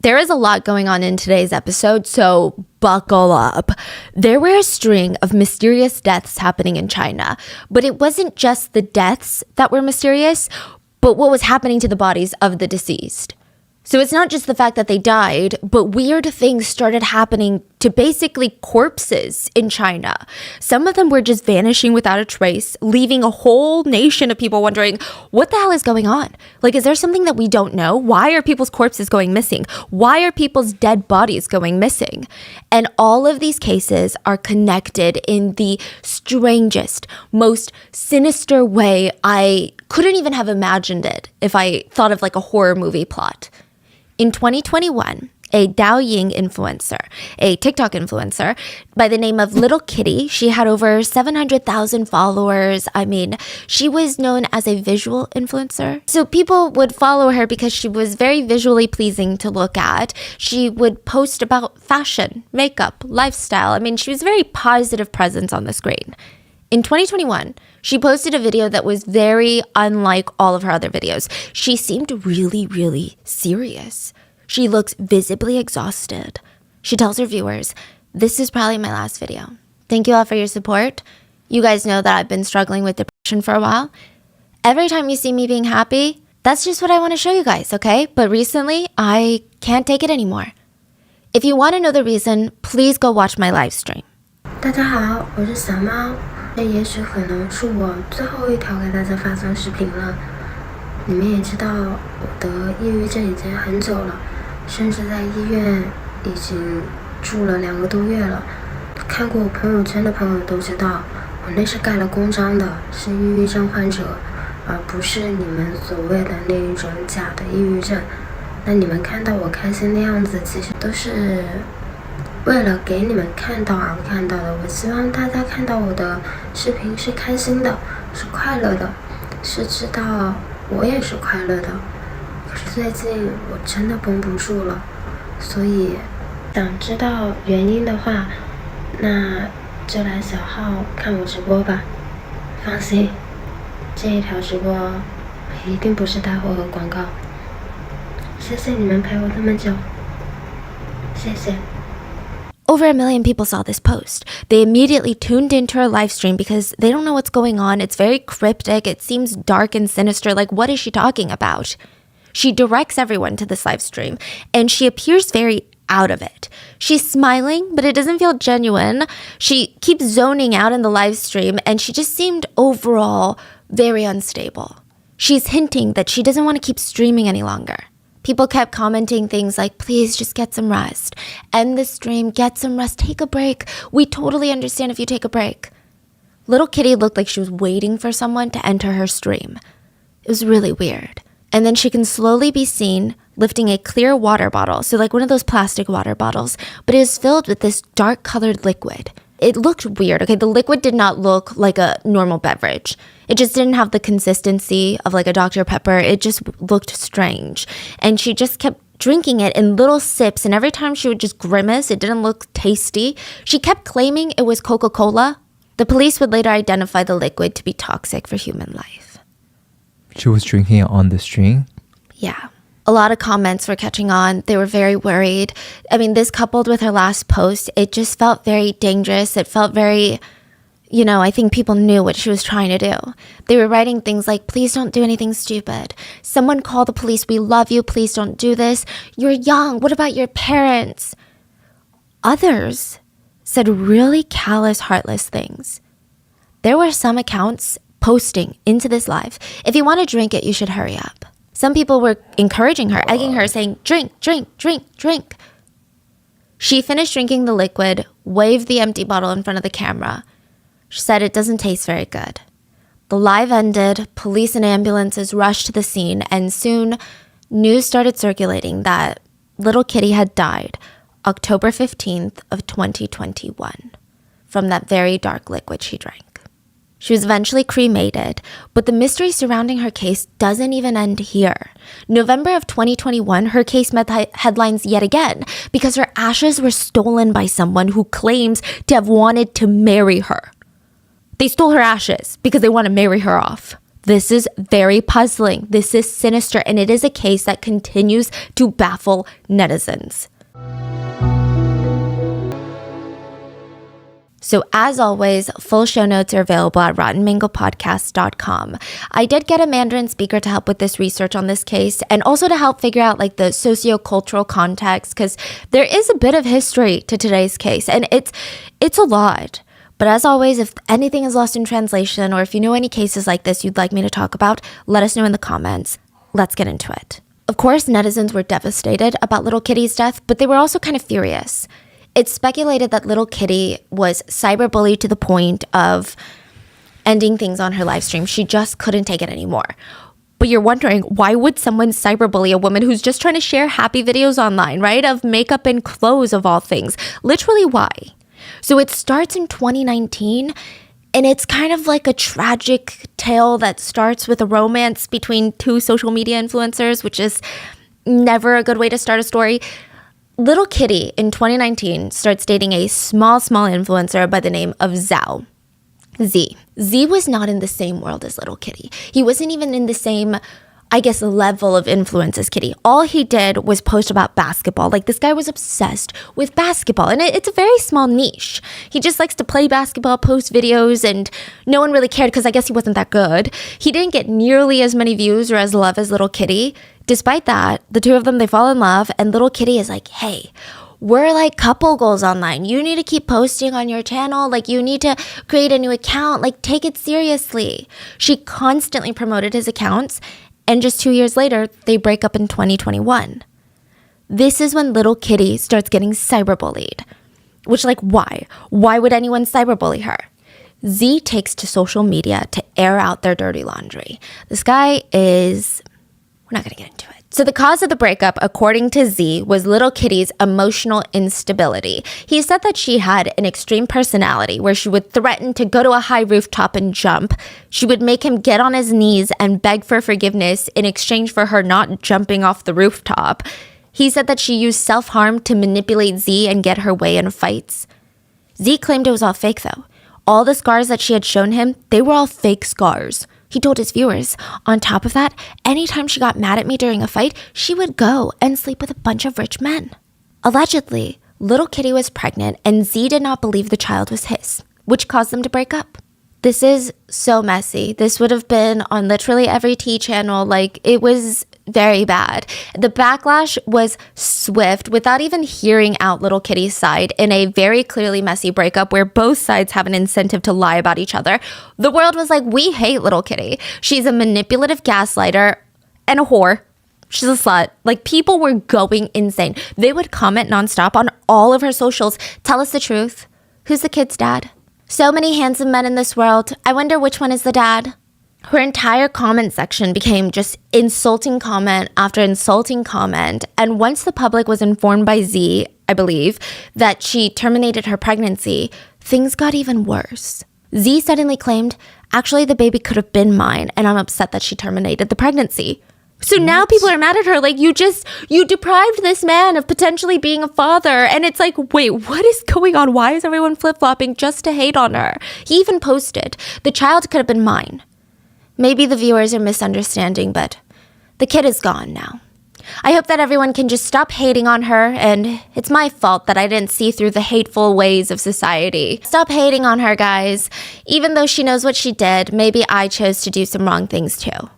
There is a lot going on in today's episode, so buckle up. There were a string of mysterious deaths happening in China, but it wasn't just the deaths that were mysterious, but what was happening to the bodies of the deceased. So it's not just the fact that they died, but weird things started happening to basically corpses in China. Some of them were just vanishing without a trace, leaving a whole nation of people wondering, what the hell is going on? Like, is there something that we don't know? Why are people's corpses going missing? Why are people's dead bodies going missing? And all of these cases are connected in the strangest, most sinister way. I couldn't even have imagined it if I thought of like a horror movie plot. In 2021, a Douyin influencer, a TikTok influencer by the name of Little Kitty, she had over 700,000 followers. I mean, she was known as a visual influencer. So people would follow her because she was very visually pleasing to look at. She would post about fashion, makeup, lifestyle. I mean, she was a very positive presence on the screen. In 2021, she posted a video that was very unlike all of her other videos. She seemed really, really serious. She looks visibly exhausted. She tells her viewers, "This is probably my last video. Thank you all for your support. You guys know that I've been struggling with depression for a while. Every time you see me being happy, that's just what I want to show you guys, okay? But recently, I can't take it anymore." If you want to know the reason, please go watch my live stream. 大家好，我是小猫。这也许可能是我最后一条给大家发送视频了。你们也知道，我得抑郁症已经很久了，甚至在医院已经住了2个多月了。看过我朋友圈的朋友都知道，我那是盖了公章的，是抑郁症患者，而不是你们所谓的那一种假的抑郁症。那你们看到我开心的样子，其实都是为了给你们看到而看到的。我希望大家看到我的视频是开心的，是快乐的，是知道我也是快乐的。可是最近我真的绷不住了，所以想知道原因的话，那就来小号看我直播吧。放心，这一条直播一定不是带货和广告。谢谢你们陪我这么久，谢谢。Over 1 million people saw this post. They immediately tuned into her live stream because they don't know what's going on. It's very cryptic. It seems dark and sinister. Like, what is she talking about? She directs everyone to this live stream, and she appears very out of it. She's smiling, but it doesn't feel genuine. She keeps zoning out in the live stream, and she just seemed overall very unstable. She's hinting that she doesn't want to keep streaming any longer. People kept commenting things like, please just get some rest. End the stream, get some rest, take a break. We totally understand if you take a break. Little Kitty looked like she was waiting for someone to enter her stream. It was really weird. And then she can slowly be seen lifting a clear water bottle, so like one of those plastic water bottles, but it is filled with this dark colored liquid. It looked weird, okay? The liquid did not look like a normal beverage. It just didn't have the consistency of like a Dr. Pepper. It just looked strange. And she just kept drinking it in little sips, and every time she would just grimace, it didn't look tasty. She kept claiming it was Coca-Cola. The police would later identify the liquid to be toxic for human life. She was drinking it on the stream? Yeah. A lot of comments were catching on. They were very worried. I mean, this coupled with her last post, it just felt very dangerous. It felt very, I think people knew what she was trying to do. They were writing things like, please don't do anything stupid. Someone call the police. We love you. Please don't do this. You're young. What about your parents? Others said really callous, heartless things. There were some accounts posting into this live, if you want to drink it, you should hurry up. Some people were encouraging her, egging her, saying, drink, drink, drink, drink. She finished drinking the liquid, waved the empty bottle in front of the camera. She said it doesn't taste very good. The live ended, police and ambulances rushed to the scene, and soon news started circulating that Little Kitty had died October 15th of 2021 from that very dark liquid she drank. She was eventually cremated, but the mystery surrounding her case doesn't even end here. November of 2021, her case met headlines yet again because her ashes were stolen by someone who claims to have wanted to marry her. They stole her ashes because they want to marry her off. This is very puzzling. This is sinister, and it is a case that continues to baffle netizens. So as always, full show notes are available at rottenmangopodcast.com. I did get a Mandarin speaker to help with this research on this case and also to help figure out like the socio-cultural context, because there is a bit of history to today's case and it's a lot. But as always, if anything is lost in translation or if you know any cases like this you'd like me to talk about, let us know in the comments. Let's get into it. Of course, netizens were devastated about little Kitty's death, but they were also kind of furious. It's speculated that little Kitty was cyberbullied to the point of ending things on her live stream. She just couldn't take it anymore. But you're wondering, why would someone cyberbully a woman who's just trying to share happy videos online, right? Of makeup and clothes of all things. Literally, why? So it starts in 2019, and it's kind of like a tragic tale that starts with a romance between two social media influencers, which is never a good way to start a story. Little Kitty in 2019 starts dating a small influencer by the name of Zhao. Z. Z was not in the same world as Little Kitty. He wasn't even in the same, I guess, level of influence as Kitty. All he did was post about basketball. Like, this guy was obsessed with basketball, and it's a very small niche. He just likes to play basketball, post videos, and no one really cared because I guess he wasn't that good. He didn't get nearly as many views or as love as Little Kitty. Despite that, the two of them, they fall in love, and Little Kitty is like, hey, we're like couple goals online. You need to keep posting on your channel. Like, you need to create a new account. Like, take it seriously. She constantly promoted his accounts, and just 2 years later, they break up in 2021. This is when Little Kitty starts getting cyberbullied. Which, like, why? Why would anyone cyberbully her? Z takes to social media to air out their dirty laundry. This guy is... We're not going to get into it. So the cause of the breakup, according to Z, was Little Kitty's emotional instability. He said that she had an extreme personality where she would threaten to go to a high rooftop and jump. She would make him get on his knees and beg for forgiveness in exchange for her not jumping off the rooftop. He said that she used self-harm to manipulate Z and get her way in fights. Z claimed it was all fake, though. All the scars that she had shown him, they were all fake scars. He told his viewers, on top of that, anytime she got mad at me during a fight, she would go and sleep with a bunch of rich men. Allegedly, Little Kitty was pregnant and Z did not believe the child was his, which caused them to break up. This is so messy. This would have been on literally every T channel. Like, it was very bad. The backlash was swift without even hearing out Little Kitty's side in a very clearly messy breakup where both sides have an incentive to lie about each other. The world was like, we hate Little Kitty. She's a manipulative gaslighter and a whore. She's a slut. Like, people were going insane. They would comment nonstop on all of her socials. Tell us the truth. Who's the kid's dad? So many handsome men in this world. I wonder which one is the dad. Her entire comment section became just insulting comment after insulting comment. And once the public was informed by Z, I believe, that she terminated her pregnancy, things got even worse. Z suddenly claimed, actually, the baby could have been mine, and I'm upset that she terminated the pregnancy. So now people are mad at her. Like, you deprived this man of potentially being a father. And it's like, wait, what is going on? Why is everyone flip-flopping just to hate on her? He even posted, the child could have been mine. Maybe the viewers are misunderstanding, but the kid is gone now. I hope that everyone can just stop hating on her, and it's my fault that I didn't see through the hateful ways of society. Stop hating on her, guys. Even though she knows what she did, maybe I chose to do some wrong things too.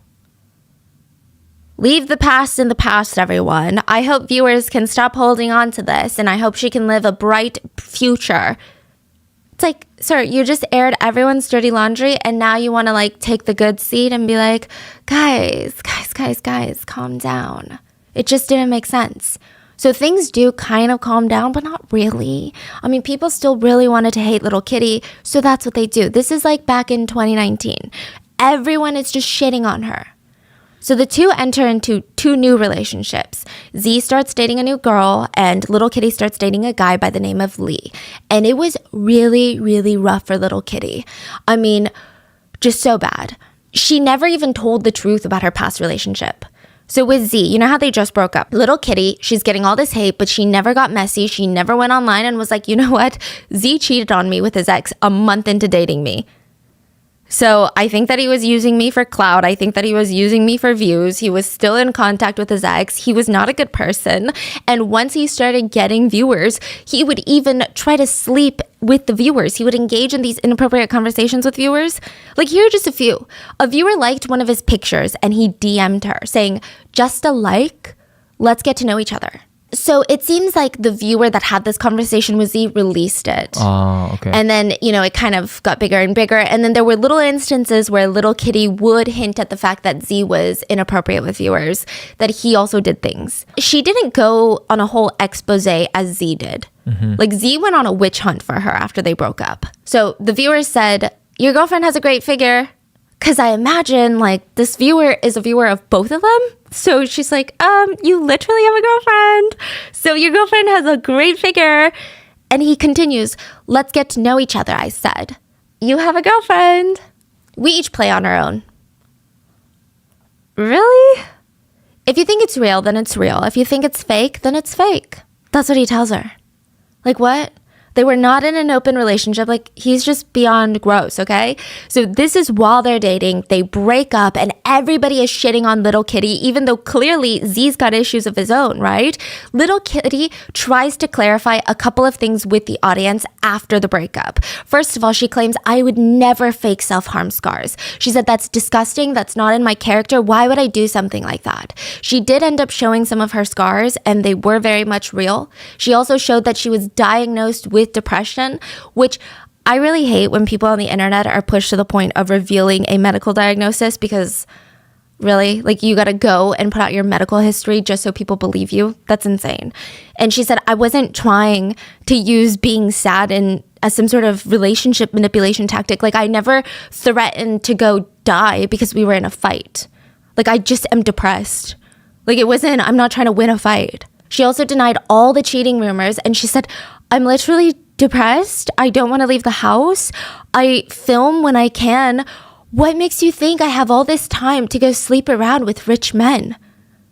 Leave the past in the past, everyone. I hope viewers can stop holding on to this, and I hope she can live a bright future. It's like, sir, you just aired everyone's dirty laundry, and now you want to, like, take the good seat and be like, guys, calm down. It just didn't make sense. So things do kind of calm down, but not really. I mean, people still really wanted to hate Little Kitty, so that's what they do. This is like back in 2019. Everyone is just shitting on her. So the two enter into two new relationships. Z starts dating a new girl, and Little Kitty starts dating a guy by the name of Lee. And it was really, really rough for Little Kitty. I mean, just so bad. She never even told the truth about her past relationship. So with Z, you know how they just broke up? Little Kitty, she's getting all this hate, but she never got messy. She never went online and was like, you know what? Z cheated on me with his ex a month into dating me. So I think that he was using me for clout. I think that he was using me for views. He was still in contact with his ex. He was not a good person. And once he started getting viewers, he would even try to sleep with the viewers. He would engage in these inappropriate conversations with viewers. Like, here are just a few. A viewer liked one of his pictures and he DM'd her saying, "Just a like, let's get to know each other." So it seems like the viewer that had this conversation with Z released it. Oh, okay. And then, it kind of got bigger and bigger. And then there were little instances where little Kitty would hint at the fact that Z was inappropriate with viewers, that he also did things. She didn't go on a whole expose as Z did. Like, Z went on a witch hunt for her after they broke up. So the viewer said, "Your girlfriend has a great figure." Because I imagine, like, this viewer is a viewer of both of them. So she's like, you literally have a girlfriend. So your girlfriend has a great figure. And he continues, "Let's get to know each other," I said. "You have a girlfriend." We each play on our own. Really? If you think it's real, then it's real. If you think it's fake, then it's fake. That's what he tells her. Like, what? They were not in an open relationship. Like, he's just beyond gross, okay? So this is while they're dating. They break up and everybody is shitting on little Kitty, even though clearly Z's got issues of his own, right? Little Kitty tries to clarify a couple of things with the audience after the breakup. First of all, she claims, "I would never fake self-harm scars." She said, "That's disgusting. That's not in my character. Why would I do something like that?" She did end up showing some of her scars and they were very much real. She also showed that she was diagnosed with depression, which I really hate when people on the internet are pushed to the point of revealing a medical diagnosis, because really, like, you got to go and put out your medical history just so people believe you. That's insane. And she said, "I wasn't trying to use being sad as some sort of relationship manipulation tactic. Like, I never threatened to go die because we were in a fight. Like, I just am depressed. Like, I'm not trying to win a fight." She also denied all the cheating rumors, and she said, "I'm literally depressed. I don't want to leave the house. I film when I can. What makes you think I have all this time to go sleep around with rich men?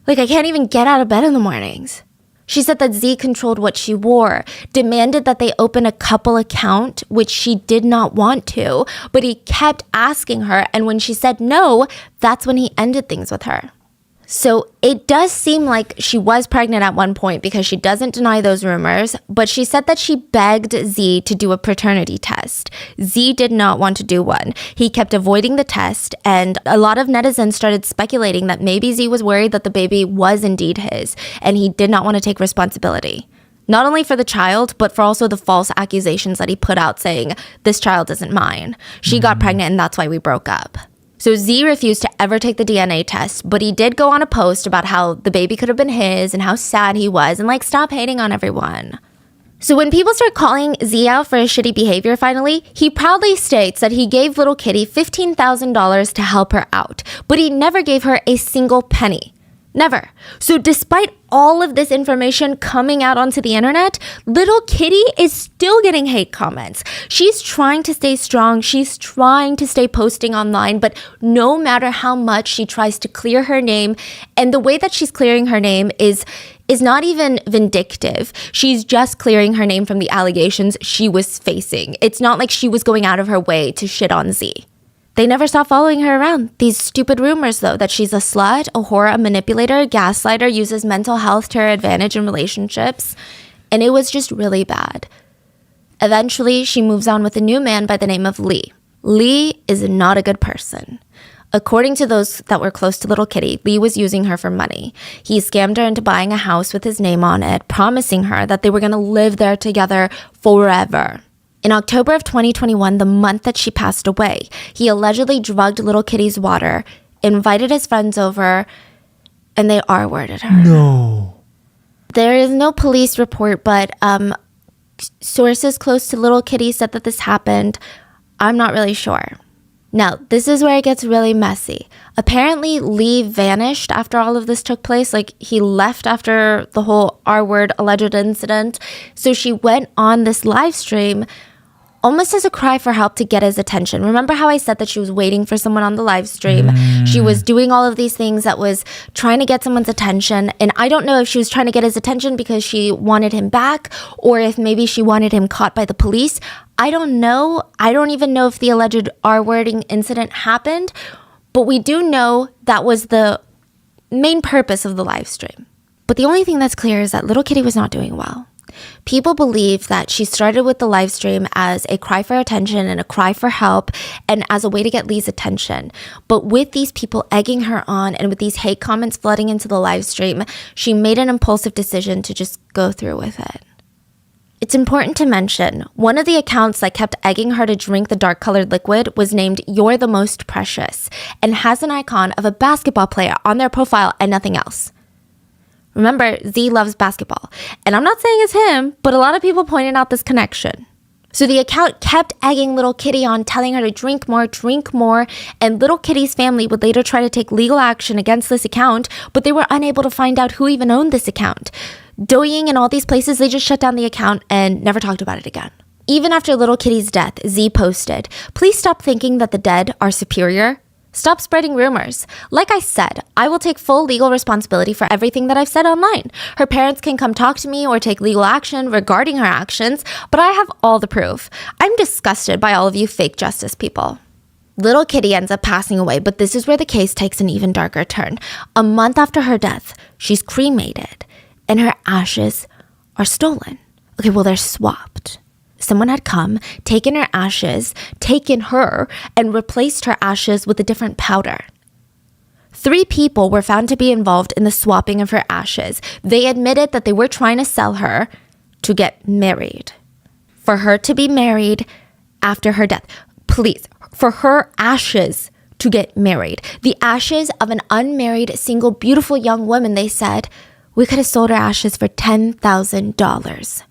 Like, I can't even get out of bed in the mornings." She said that Z controlled what she wore, demanded that they open a couple account, which she did not want to, but he kept asking her, and when she said no, that's when he ended things with her. So it does seem like she was pregnant at one point, because she doesn't deny those rumors, but she said that she begged Z to do a paternity test. Z did not want to do one. He kept avoiding the test, and a lot of netizens started speculating that maybe Z was worried that the baby was indeed his, and he did not want to take responsibility. Not only for the child, but for also the false accusations that he put out saying, "This child isn't mine. She got pregnant and that's why we broke up." So Z refused to ever take the DNA test, but he did go on a post about how the baby could have been his and how sad he was, and like, stop hating on everyone. So when people start calling Z out for his shitty behavior finally, he proudly states that he gave little Kitty $15,000 to help her out, but he never gave her a single penny. Never. So despite all of this information coming out onto the internet, little Kitty is still getting hate comments. She's trying to stay strong. She's trying to stay posting online, but no matter how much she tries to clear her name, and the way that she's clearing her name is not even vindictive. She's just clearing her name from the allegations she was facing. It's not like she was going out of her way to shit on Z. They never stop following her around. These stupid rumors, though, that she's a slut, a whore, a manipulator, a gaslighter, uses mental health to her advantage in relationships. And it was just really bad. Eventually, she moves on with a new man by the name of Lee. Lee is not a good person. According to those that were close to little Kitty, Lee was using her for money. He scammed her into buying a house with his name on it, promising her that they were going to live there together forever. In October of 2021, the month that she passed away, he allegedly drugged little Kitty's water, invited his friends over, and they R-worded her. No. There is no police report, but sources close to little Kitty said that this happened. I'm not really sure. Now, this is where it gets really messy. Apparently, Lee vanished after all of this took place. Like, he left after the whole R-word alleged incident. So she went on this live stream almost as a cry for help to get his attention. Remember how I said that she was waiting for someone on the live stream? She was doing all of these things that was trying to get someone's attention. And I don't know if she was trying to get his attention because she wanted him back or if maybe she wanted him caught by the police. I don't know. I don't even know if the alleged R-wording incident happened, but we do know that was the main purpose of the live stream. But the only thing that's clear is that little Kitty was not doing well. People believe that she started with the live stream as a cry for attention and a cry for help and as a way to get Lee's attention. But with these people egging her on and with these hate comments flooding into the live stream, she made an impulsive decision to just go through with it. It's important to mention, one of the accounts that kept egging her to drink the dark-colored liquid was named You're the Most Precious and has an icon of a basketball player on their profile and nothing else. Remember, Z loves basketball. And I'm not saying it's him, but a lot of people pointed out this connection. So the account kept egging little Kitty on, telling her to drink more, and little Kitty's family would later try to take legal action against this account, but they were unable to find out who even owned this account. Douyin and all these places, they just shut down the account and never talked about it again. Even after little Kitty's death, Z posted, "Please stop thinking that the dead are superior. Stop spreading rumors. Like I said, I will take full legal responsibility for everything that I've said online. Her parents can come talk to me or take legal action regarding her actions, but I have all the proof. I'm disgusted by all of you fake justice people." Little Kitty ends up passing away, but this is where the case takes an even darker turn. A month after her death, she's cremated, and her ashes are stolen. Okay, well, they're swapped. Someone had come, taken her ashes, taken her, and replaced her ashes with a different powder. 3 people were found to be involved in the swapping of her ashes. They admitted that they were trying to sell her to get married. For her to be married after her death. Please, for her ashes to get married. The ashes of an unmarried, single, beautiful young woman, they said, we could have sold her ashes for $10,000.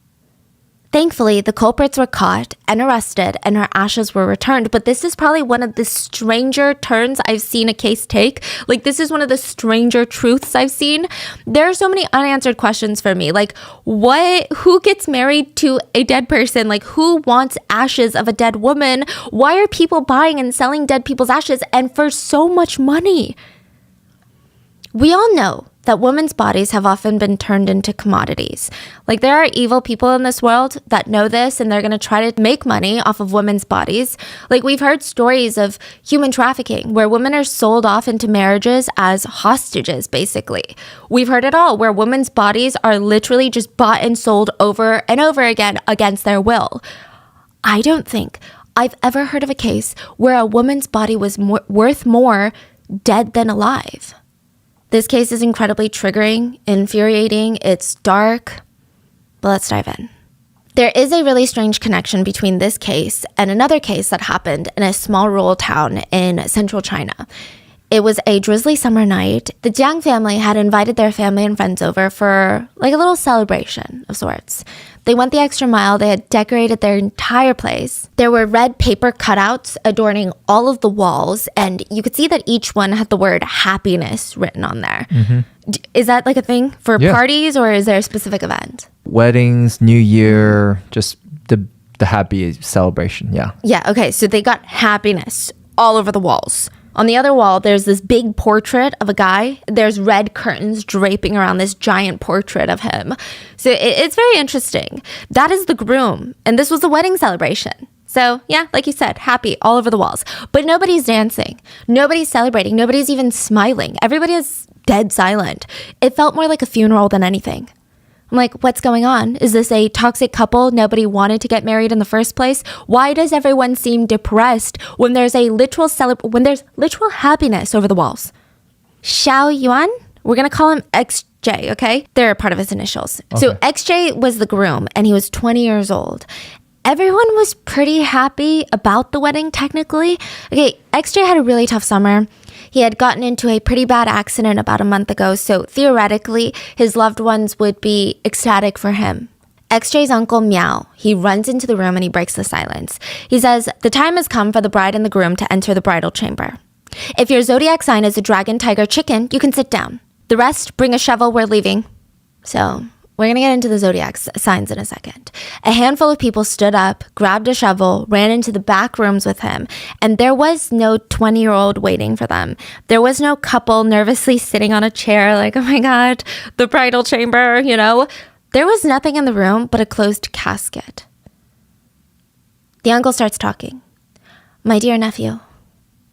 Thankfully, the culprits were caught and arrested and her ashes were returned. But this is probably one of the stranger turns I've seen a case take. Like, this is one of the stranger truths I've seen. There are so many unanswered questions for me. Like, who gets married to a dead person? Like, who wants ashes of a dead woman? Why are people buying and selling dead people's ashes and for so much money? We all know that women's bodies have often been turned into commodities. Like, there are evil people in this world that know this and they're going to try to make money off of women's bodies. Like, we've heard stories of human trafficking where women are sold off into marriages as hostages, basically. We've heard it all, where women's bodies are literally just bought and sold over and over again against their will. I don't think I've ever heard of a case where a woman's body was worth more dead than alive. This case is incredibly triggering, infuriating, it's dark, but let's dive in. There is a really strange connection between this case and another case that happened in a small rural town in central China. It was a drizzly summer night. The Jiang family had invited their family and friends over for like a little celebration of sorts. They went the extra mile. They had decorated their entire place. There were red paper cutouts adorning all of the walls, and you could see that each one had the word happiness written on there. Mm-hmm. Is that like a thing for parties, or is there a specific event? Weddings, New Year, just the happy celebration, yeah. Yeah, okay, so they got happiness all over the walls. On the other wall, there's this big portrait of a guy. There's red curtains draping around this giant portrait of him. So it's very interesting. That is the groom, and this was a wedding celebration. So yeah, like you said, happy all over the walls. But nobody's dancing. Nobody's celebrating. Nobody's even smiling. Everybody is dead silent. It felt more like a funeral than anything. I'm like, what's going on? Is this a toxic couple? Nobody wanted to get married in the first place? Why does everyone seem depressed when there's literal happiness over the walls? Xiao Yuan? We're going to call him XJ, okay? They're part of his initials. Okay. So XJ was the groom, and he was 20 years old. Everyone was pretty happy about the wedding, technically. Okay, XJ had a really tough summer. He had gotten into a pretty bad accident about a month ago, so theoretically, his loved ones would be ecstatic for him. XJ's uncle, Miao, he runs into the room and he breaks the silence. He says, "The time has come for the bride and the groom to enter the bridal chamber. If your zodiac sign is a dragon, tiger, chicken, you can sit down. The rest, bring a shovel, we're leaving." So, We're going to get into the zodiac signs in a second. A handful of people stood up, grabbed a shovel, ran into the back rooms with him, and there was no 20-year-old waiting for them. There was no couple nervously sitting on a chair like, oh my God, the bridal chamber, you know? There was nothing in the room but a closed casket. The uncle starts talking. My dear nephew,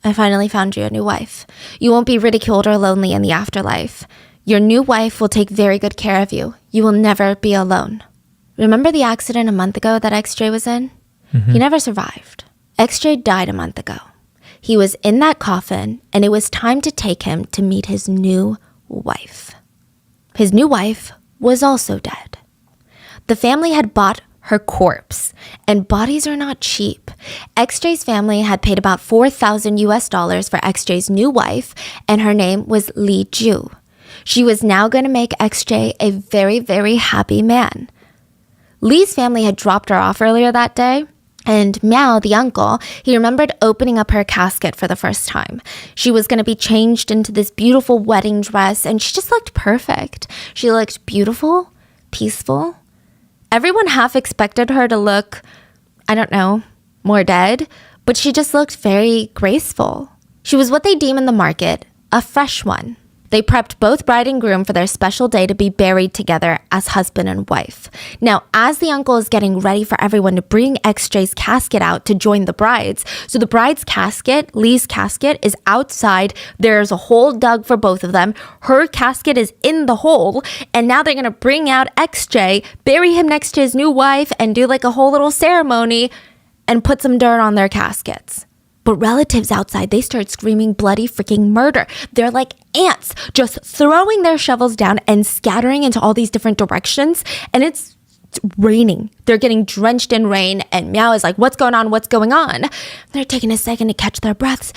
I finally found you a new wife. You won't be ridiculed or lonely in the afterlife. Your new wife will take very good care of you. You will never be alone. Remember the accident a month ago that XJ was in? Mm-hmm. He never survived. XJ died a month ago. He was in that coffin, and it was time to take him to meet his new wife. His new wife was also dead. The family had bought her corpse, and bodies are not cheap. XJ's family had paid about $4,000 for XJ's new wife, and her name was Lee Ju. She was now going to make XJ a very, very happy man. Lee's family had dropped her off earlier that day, and Meow, the uncle, he remembered opening up her casket for the first time. She was going to be changed into this beautiful wedding dress, and she just looked perfect. She looked beautiful, peaceful. Everyone half expected her to look, I don't know, more dead, but she just looked very graceful. She was what they deem in the market a fresh one. They prepped both bride and groom for their special day to be buried together as husband and wife. Now, as the uncle is getting ready for everyone to bring XJ's casket out to join the bride's, so the bride's casket, Lee's casket, is outside. There's a hole dug for both of them. Her casket is in the hole, and now they're going to bring out XJ, bury him next to his new wife, and do like a whole little ceremony and put some dirt on their caskets. But relatives outside, they start screaming bloody freaking murder. They're like ants, just throwing their shovels down and scattering into all these different directions. And it's raining. They're getting drenched in rain. And Meow is like, what's going on? What's going on? They're taking a second to catch their breaths.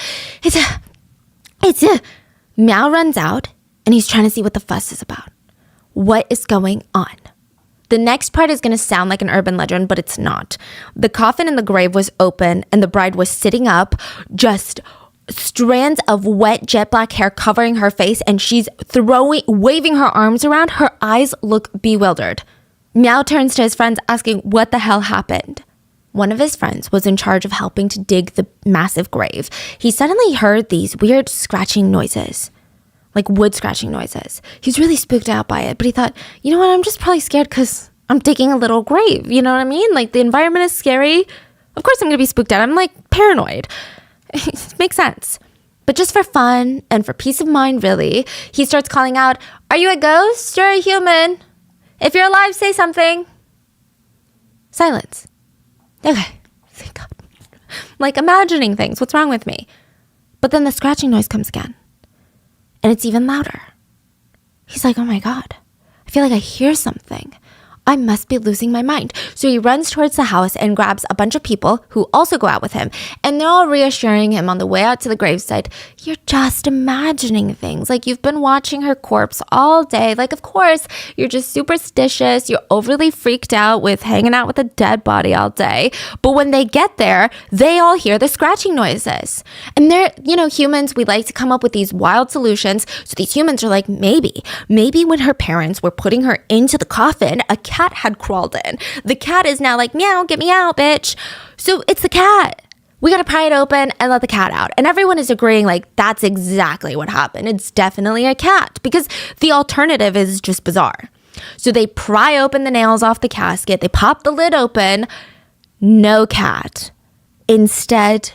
Meow runs out and he's trying to see what the fuss is about. What is going on? The next part is going to sound like an urban legend, but it's not. The coffin in the grave was open and the bride was sitting up, just strands of wet jet black hair covering her face, and she's waving her arms around. Her eyes look bewildered. Meow turns to his friends asking what the hell happened. One of his friends was in charge of helping to dig the massive grave. He suddenly heard these weird scratching noises. Like wood scratching noises. He's really spooked out by it, but he thought, you know what, I'm just probably scared because I'm digging a little grave. You know what I mean? Like the environment is scary. Of course I'm going to be spooked out. I'm like paranoid. It makes sense. But just for fun and for peace of mind, really, he starts calling out, are you a ghost or a human? If you're alive, say something. Silence. Okay. Thank God. Like imagining things. What's wrong with me? But then the scratching noise comes again. And it's even louder. He's like, oh my God, I feel like I hear something. I must be losing my mind. So he runs towards the house and grabs a bunch of people who also go out with him. And they're all reassuring him on the way out to the gravesite. You're just imagining things. Like you've been watching her corpse all day. Like, of course, you're just superstitious. You're overly freaked out with hanging out with a dead body all day. But when they get there, they all hear the scratching noises. And they're, humans, we like to come up with these wild solutions. So these humans are like, maybe when her parents were putting her into the coffin, a cat had crawled in. The cat is now like, meow, get me out, bitch. So it's the cat. We got to pry it open and let the cat out. And everyone is agreeing like that's exactly what happened. It's definitely a cat because the alternative is just bizarre. So they pry open the nails off the casket. They pop the lid open. No cat. Instead,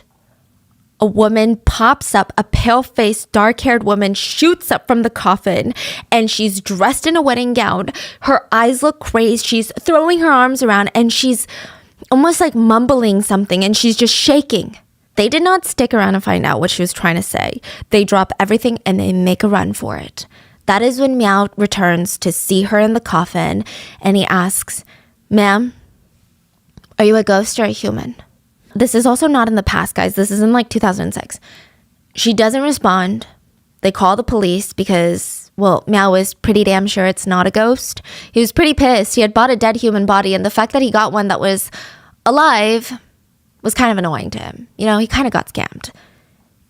a woman pops up, a pale-faced, dark-haired woman shoots up from the coffin, and she's dressed in a wedding gown. Her eyes look crazed. She's throwing her arms around, and she's almost like mumbling something, and she's just shaking. They did not stick around and find out what she was trying to say. They drop everything, and they make a run for it. That is when Meow returns to see her in the coffin, and he asks, ma'am, are you a ghost or a human? This is also not in the past, guys. This is in like 2006. She doesn't respond. They call the police because, Meow was pretty damn sure it's not a ghost. He was pretty pissed. He had bought a dead human body, and the fact that he got one that was alive was kind of annoying to him. He kind of got scammed.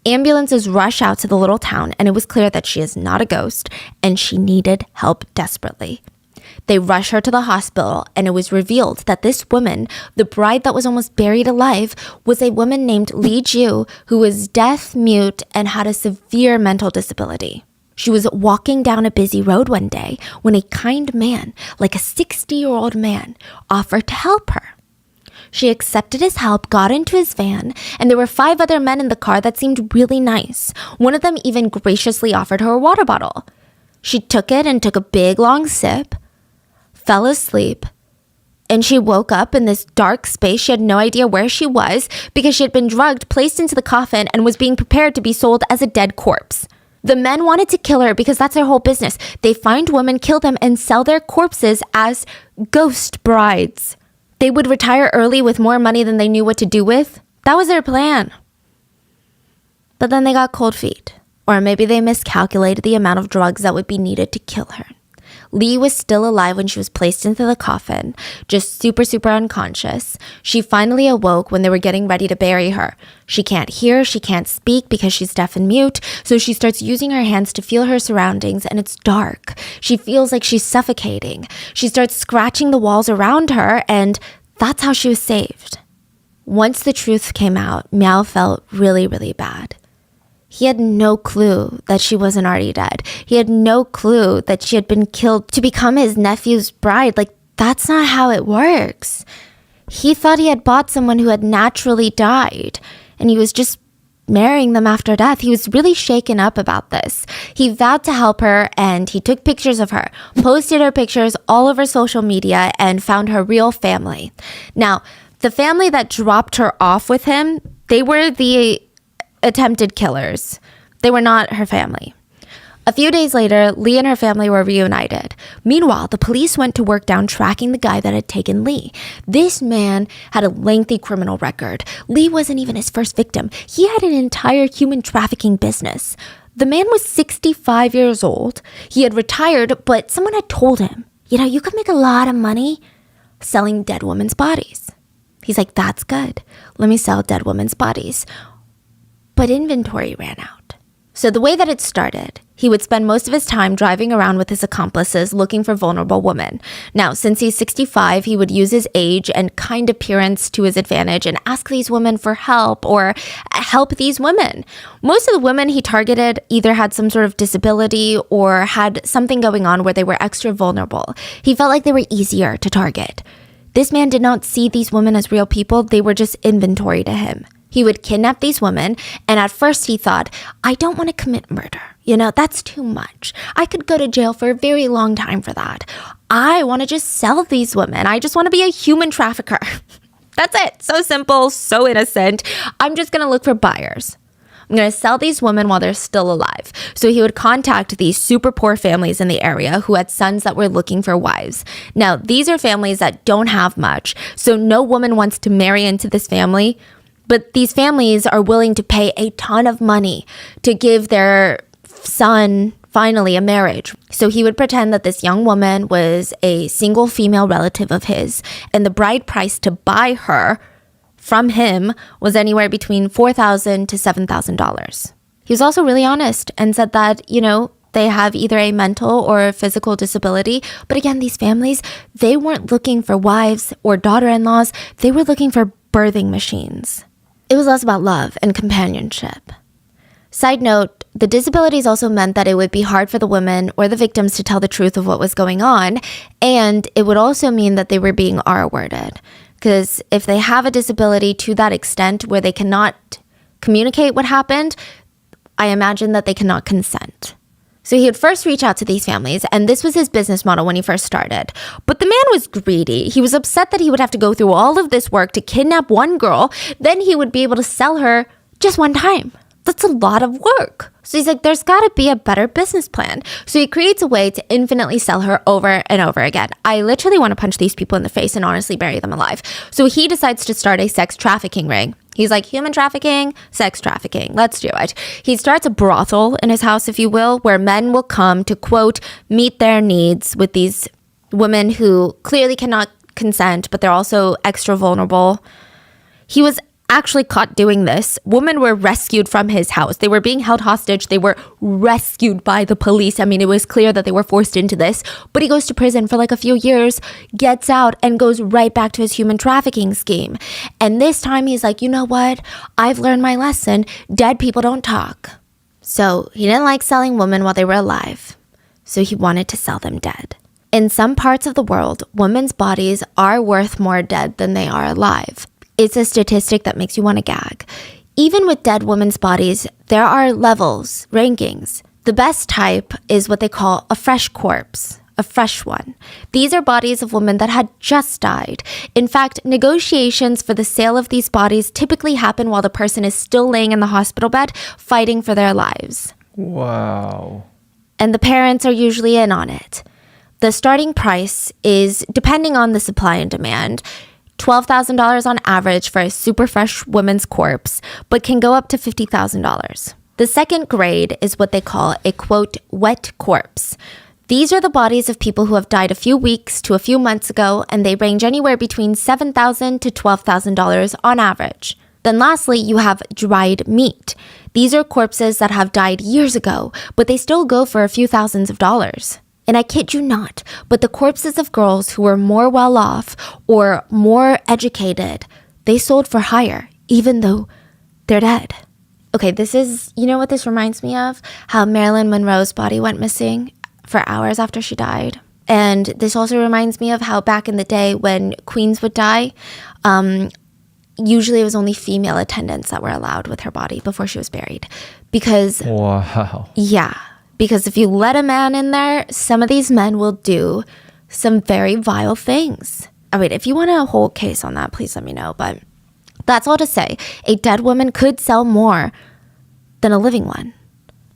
Ambulances rush out to the little town, and it was clear that she is not a ghost, and she needed help desperately. They rush her to the hospital, and it was revealed that this woman, the bride that was almost buried alive, was a woman named Li Ju, who was deaf, mute, and had a severe mental disability. She was walking down a busy road one day when a kind man, like a 60-year-old man, offered to help her. She accepted his help, got into his van, and there were 5 other men in the car that seemed really nice. One of them even graciously offered her a water bottle. She took it and took a big long sip, fell asleep, and she woke up in this dark space. She had no idea where she was because she had been drugged, placed into the coffin, and was being prepared to be sold as a dead corpse. The men wanted to kill her because that's their whole business. They find women, kill them, and sell their corpses as ghost brides. They would retire early with more money than they knew what to do with. That was their plan. But then they got cold feet. Or maybe they miscalculated the amount of drugs that would be needed to kill her. Lee was still alive when she was placed into the coffin, just super unconscious. She finally awoke when they were getting ready to bury her. She can't hear, she can't speak because she's deaf and mute, so she starts using her hands to feel her surroundings, and it's dark. She feels like she's suffocating. She starts scratching the walls around her, and that's how she was saved. Once the truth came out, Miao felt really bad. He had no clue that she wasn't already dead. He had no clue that she had been killed to become his nephew's bride. Like, that's not how it works. He thought he had bought someone who had naturally died, and he was just marrying them after death. He was really shaken up about this. He vowed to help her, and he took pictures of her, posted her pictures all over social media, and found her real family. Now, the family that dropped her off with him, they were the attempted killers. They were not her family. A few days later, Lee and her family were reunited. Meanwhile, the police went to work down tracking the guy that had taken Lee. This man had a lengthy criminal record. Lee wasn't even his first victim. He had an entire human trafficking business. The man was 65 years old. He had retired, but someone had told him, you could make a lot of money selling dead women's bodies. He's like, that's good. Let me sell dead women's bodies. But inventory ran out. So the way that it started, he would spend most of his time driving around with his accomplices looking for vulnerable women. Now, since he's 65, he would use his age and kind appearance to his advantage and ask these women for help or help these women. Most of the women he targeted either had some sort of disability or had something going on where they were extra vulnerable. He felt like they were easier to target. This man did not see these women as real people. They were just inventory to him. He would kidnap these women, and at first he thought, I don't want to commit murder. That's too much. I could go to jail for a very long time for that. I want to just sell these women. I just want to be a human trafficker. That's it. So simple, so innocent. I'm just going to look for buyers. I'm going to sell these women while they're still alive. So he would contact these super poor families in the area who had sons that were looking for wives. Now, these are families that don't have much, so no woman wants to marry into this family. But these families are willing to pay a ton of money to give their son finally a marriage. So he would pretend that this young woman was a single female relative of his, and the bride price to buy her from him was anywhere between $4,000 to $7,000. He was also really honest and said that, they have either a mental or a physical disability. But again, these families, they weren't looking for wives or daughter-in-laws. They were looking for birthing machines. It was less about love and companionship. Side note, the disabilities also meant that it would be hard for the women or the victims to tell the truth of what was going on, and it would also mean that they were being R-worded. Because if they have a disability to that extent where they cannot communicate what happened, I imagine that they cannot consent. So he would first reach out to these families, and this was his business model when he first started. But the man was greedy. He was upset that he would have to go through all of this work to kidnap one girl, then he would be able to sell her just one time. That's a lot of work. So he's like, there's got to be a better business plan. So he creates a way to infinitely sell her over and over again. I literally want to punch these people in the face and honestly bury them alive. So he decides to start a sex trafficking ring. He's like, human trafficking, sex trafficking, let's do it. He starts a brothel in his house, if you will, where men will come to, quote, meet their needs with these women who clearly cannot consent, but they're also extra vulnerable. He was actually caught doing this. Women were rescued from his house. They were being held hostage. They were rescued by the police. I mean, it was clear that they were forced into this. But he goes to prison for like a few years, gets out, and goes right back to his human trafficking scheme. And this time he's like, you know what? I've learned my lesson. Dead people don't talk. So he didn't like selling women while they were alive. So he wanted to sell them dead. In some parts of the world, women's bodies are worth more dead than they are alive. It's a statistic that makes you want to gag. Even with dead women's bodies, there are levels, rankings. The best type is what they call a fresh corpse, a fresh one. These are bodies of women that had just died. In fact, negotiations for the sale of these bodies typically happen while the person is still laying in the hospital bed, fighting for their lives. Wow. And the parents are usually in on it. The starting price is, depending on the supply and demand, $12,000 on average for a super fresh woman's corpse, but can go up to $50,000. The second grade is what they call a, quote, wet corpse. These are the bodies of people who have died a few weeks to a few months ago, and they range anywhere between $7,000 to $12,000 on average. Then lastly, you have dried meat. These are corpses that have died years ago, but they still go for a few thousands of dollars. And I kid you not, but the corpses of girls who were more well-off or more educated, they sold for higher, even though they're dead. Okay, you know what this reminds me of? How Marilyn Monroe's body went missing for hours after she died. And this also reminds me of how back in the day when queens would die, usually it was only female attendants that were allowed with her body before she was buried. Because, Wow. yeah. Because if you let a man in there, some of these men will do some very vile things. I mean, if you want a whole case on that, please let me know. But that's all to say, a dead woman could sell more than a living one.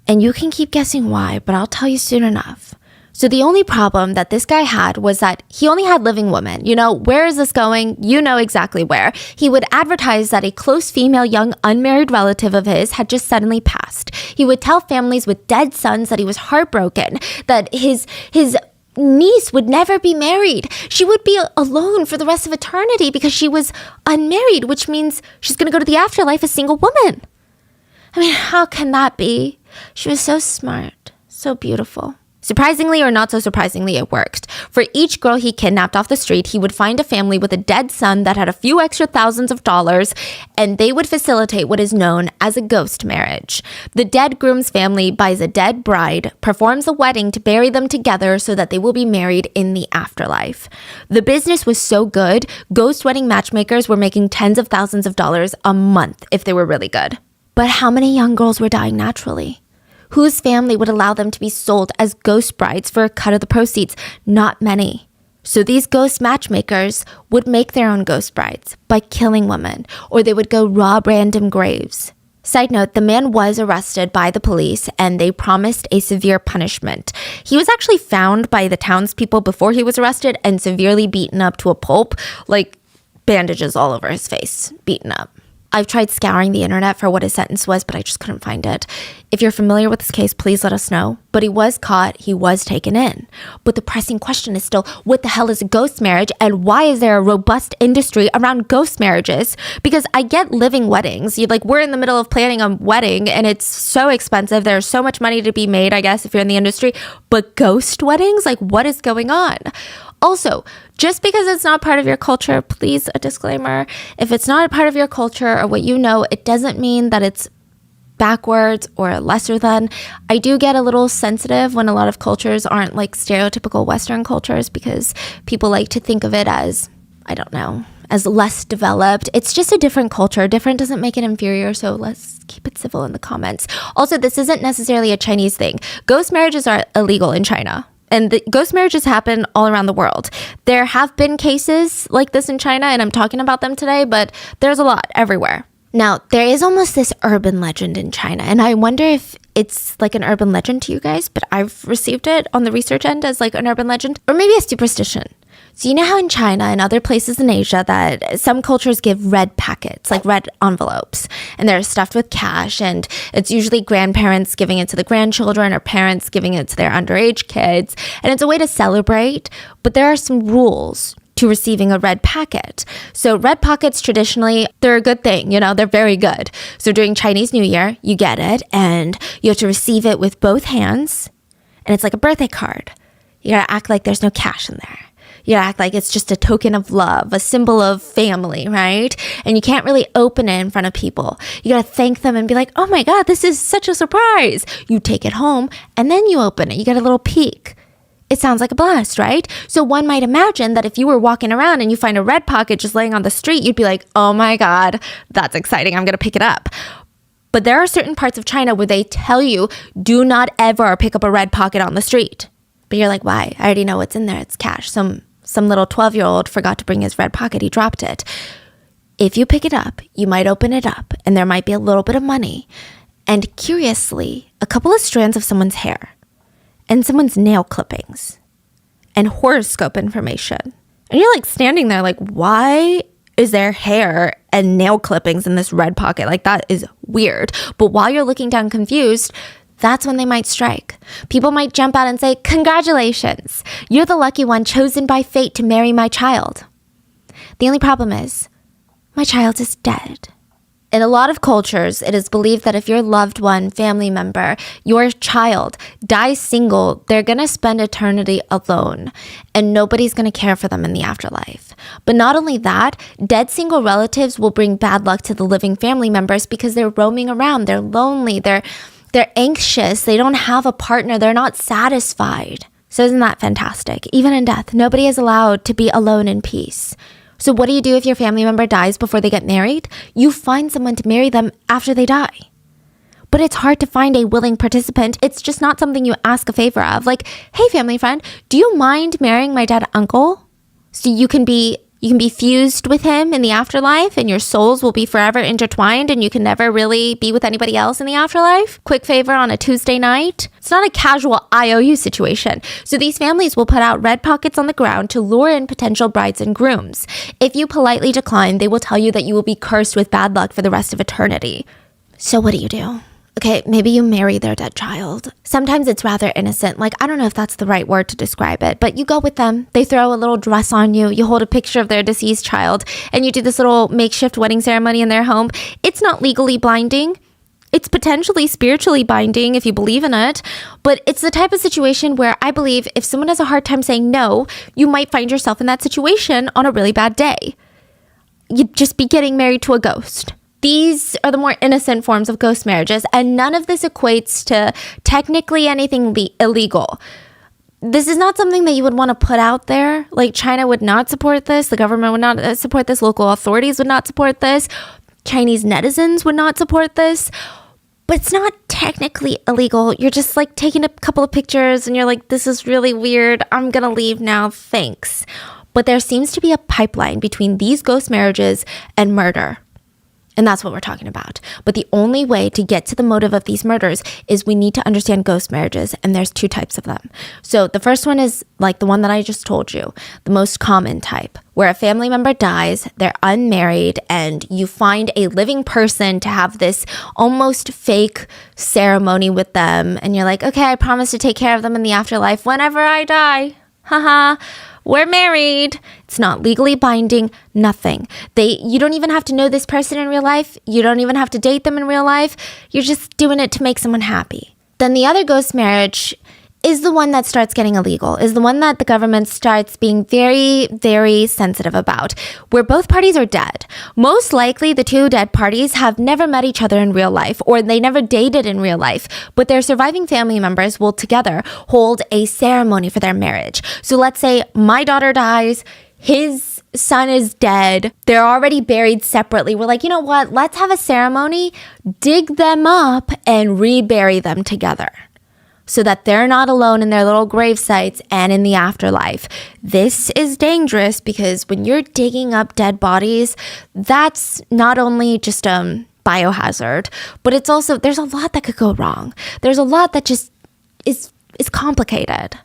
And you can keep guessing why, but I'll tell you soon enough. So the only problem that this guy had was that he only had living women. You know, where is this going? You know exactly where. He would advertise that a close female young unmarried relative of his had just suddenly passed. He would tell families with dead sons that he was heartbroken, that his niece would never be married. She would be alone for the rest of eternity because she was unmarried, which means she's going to go to the afterlife a single woman. I mean, how can that be? She was so smart, so beautiful. Surprisingly or not so surprisingly, it worked. For each girl he kidnapped off the street, he would find a family with a dead son that had a few extra thousands of dollars, and they would facilitate what is known as a ghost marriage. The dead groom's family buys a dead bride, performs a wedding to bury them together so that they will be married in the afterlife. The business was so good, ghost wedding matchmakers were making tens of thousands of dollars a month if they were really good. But how many young girls were dying naturally? Whose family would allow them to be sold as ghost brides for a cut of the proceeds? Not many. So these ghost matchmakers would make their own ghost brides by killing women, or they would go rob random graves. Side note, the man was arrested by the police and they promised a severe punishment. He was actually found by the townspeople before he was arrested and severely beaten up to a pulp, like bandages all over his face, beaten up. I've tried scouring the internet for what his sentence was, but I just couldn't find it. If you're familiar with this case, please let us know. But he was caught, he was taken in. But the pressing question is still, what the hell is a ghost marriage, and why is there a robust industry around ghost marriages? Because I get living weddings. We're in the middle of planning a wedding, and it's so expensive. There's so much money to be made, I guess, if you're in the industry. But ghost weddings? What is going on? Also, just because it's not part of your culture, please, a disclaimer, if it's not a part of your culture or what you know, it doesn't mean that it's backwards or lesser than. I do get a little sensitive when a lot of cultures aren't like stereotypical Western cultures because people like to think of it as, I don't know, as less developed. It's just a different culture. Different doesn't make it inferior, so let's keep it civil in the comments. Also, this isn't necessarily a Chinese thing. Ghost marriages are illegal in China. And the ghost marriages happen all around the world. There have been cases like this in China, and I'm talking about them today, but there's a lot everywhere. Now, there is almost this urban legend in China, and I wonder if it's like an urban legend to you guys, but I've received it on the research end as like an urban legend, or maybe a superstition. So you know how in China and other places in Asia that some cultures give red packets, like red envelopes, and they're stuffed with cash, and it's usually grandparents giving it to the grandchildren or parents giving it to their underage kids, and it's a way to celebrate, but there are some rules to receiving a red packet. So red packets traditionally, they're a good thing, they're very good. So during Chinese New Year, you get it and you have to receive it with both hands. And it's like a birthday card. You gotta act like there's no cash in there. You gotta act like it's just a token of love, a symbol of family, right? And you can't really open it in front of people. You gotta thank them and be like, oh my God, this is such a surprise. You take it home and then you open it. You get a little peek. It sounds like a blast, right? So one might imagine that if you were walking around and you find a red pocket just laying on the street, you'd be like, oh my God, that's exciting. I'm gonna pick it up. But there are certain parts of China where they tell you, do not ever pick up a red pocket on the street. But you're like, why? I already know what's in there. It's cash. Some little 12-year-old forgot to bring his red pocket. He dropped it. If you pick it up, you might open it up and there might be a little bit of money. And curiously, a couple of strands of someone's hair and someone's nail clippings and horoscope information. And you're like standing there like, why is there hair and nail clippings in this red pocket? Like, that is weird. But while you're looking down confused, that's when they might strike. People might jump out and say, congratulations, you're the lucky one chosen by fate to marry my child. The only problem is, my child is dead. In a lot of cultures, it is believed that if your loved one, family member, your child dies single, they're going to spend eternity alone and nobody's going to care for them in the afterlife. But not only that, dead single relatives will bring bad luck to the living family members because they're roaming around, they're lonely, they're anxious, they don't have a partner, they're not satisfied. So isn't that fantastic? Even in death, nobody is allowed to be alone in peace. So what do you do if your family member dies before they get married? You find someone to marry them after they die. But it's hard to find a willing participant. It's just not something you ask a favor of. Like, hey, family friend, do you mind marrying my dead uncle? So you can be fused with him in the afterlife and your souls will be forever intertwined and you can never really be with anybody else in the afterlife. Quick favor on a Tuesday night. It's not a casual IOU situation. So these families will put out red pockets on the ground to lure in potential brides and grooms. If you politely decline, they will tell you that you will be cursed with bad luck for the rest of eternity. So what do? Okay, maybe you marry their dead child. Sometimes it's rather innocent. Like, I don't know if that's the right word to describe it, but you go with them. They throw a little dress on you. You hold a picture of their deceased child and you do this little makeshift wedding ceremony in their home. It's not legally binding. It's potentially spiritually binding if you believe in it, but it's the type of situation where I believe if someone has a hard time saying no, you might find yourself in that situation on a really bad day. You'd just be getting married to a ghost. These are the more innocent forms of ghost marriages, and none of this equates to technically anything illegal. This is not something that you would want to put out there. Like, China would not support this. The government would not support this. Local authorities would not support this. Chinese netizens would not support this. But it's not technically illegal. You're just like taking a couple of pictures and you're like, this is really weird. I'm going to leave now. Thanks. But there seems to be a pipeline between these ghost marriages and murder. And that's what we're talking about. But the only way to get to the motive of these murders is we need to understand ghost marriages. And there's two types of them. So the first one is like the one that I just told you, the most common type, where a family member dies, they're unmarried, and you find a living person to have this almost fake ceremony with them. And you're like, okay, I promise to take care of them in the afterlife whenever I die. Haha. We're married. It's not legally binding, nothing. You don't even have to know this person in real life. You don't even have to date them in real life. You're just doing it to make someone happy. Then the other ghost marriage is the one that starts getting illegal, is the one that the government starts being very, very sensitive about, where both parties are dead. Most likely, the two dead parties have never met each other in real life, or they never dated in real life, but their surviving family members will together hold a ceremony for their marriage. So let's say my daughter dies, his son is dead, they're already buried separately. We're like, you know what? Let's have a ceremony, dig them up, and rebury them together, so that they're not alone in their little grave sites and in the afterlife. This is dangerous because when you're digging up dead bodies, that's not only just a biohazard, but it's also, there's a lot that could go wrong. There's a lot that just is complicated.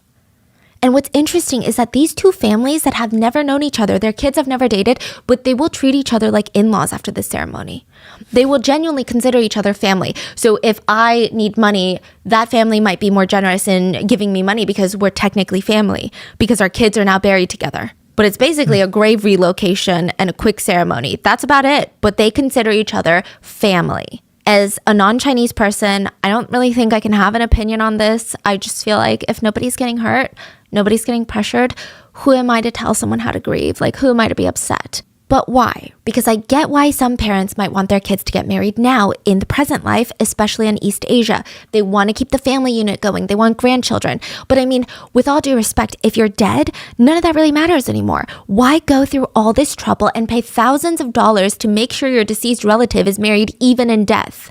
And what's interesting is that these two families that have never known each other, their kids have never dated, but they will treat each other like in-laws after this ceremony. They will genuinely consider each other family. So if I need money, that family might be more generous in giving me money because we're technically family, because our kids are now buried together. But it's basically a grave relocation and a quick ceremony. That's about it. But they consider each other family. As a non-Chinese person, I don't really think I can have an opinion on this. I just feel like if nobody's getting hurt, nobody's getting pressured, who am I to tell someone how to grieve? Like, who am I to be upset? But why? Because I get why some parents might want their kids to get married now in the present life, especially in East Asia. They want to keep the family unit going. They want grandchildren. But I mean, with all due respect, if you're dead, none of that really matters anymore. Why go through all this trouble and pay thousands of dollars to make sure your deceased relative is married even in death?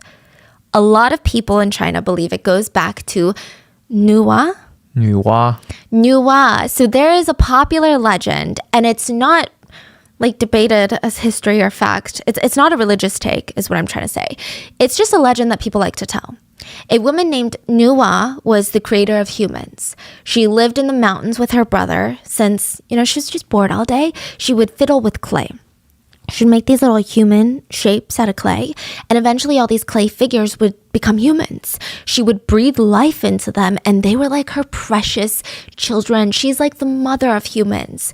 A lot of people in China believe it goes back to Nuwa. So there is a popular legend, and it's not like debated as history or fact. It's not a religious take, is what I'm trying to say. It's just a legend that people like to tell. A woman named Nuwa was the creator of humans. She lived in the mountains with her brother since, she was just bored all day. She would fiddle with clay. She'd make these little human shapes out of clay, and eventually all these clay figures would become humans. She would breathe life into them, and they were like her precious children. She's like the mother of humans.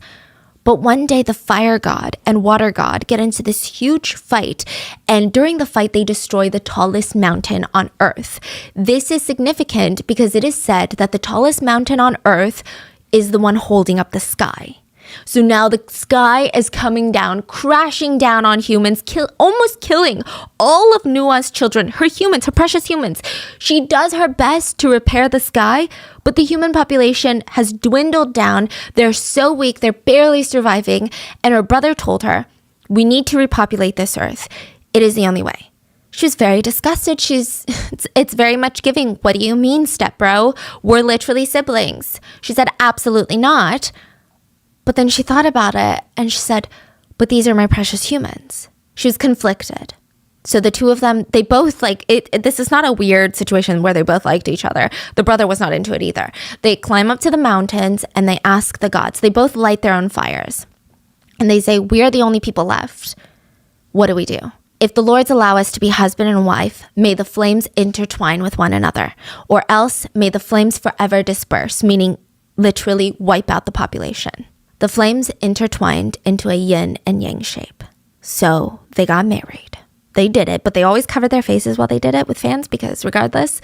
But one day the fire god and water god get into this huge fight, and during the fight they destroy the tallest mountain on earth. This is significant because it is said that the tallest mountain on earth is the one holding up the sky. So now the sky is coming down, crashing down on humans, almost killing all of Nua's children, her humans, her precious humans. She does her best to repair the sky, but the human population has dwindled down. They're so weak, they're barely surviving. And her brother told her, we need to repopulate this earth. It is the only way. She was very disgusted. It's very much giving, what do you mean, stepbro? We're literally siblings. She said, absolutely not. But then she thought about it and she said, but these are my precious humans. She was conflicted. So the two of them, they both this is not a weird situation where they both liked each other. The brother was not into it either. They climb up to the mountains and they ask the gods. They both light their own fires. And they say, we are the only people left. What do we do? If the lords allow us to be husband and wife, may the flames intertwine with one another. Or else may the flames forever disperse, meaning literally wipe out the population. The flames intertwined into a yin and yang shape. So they got married. They did it, but they always covered their faces while they did it with fans because regardless,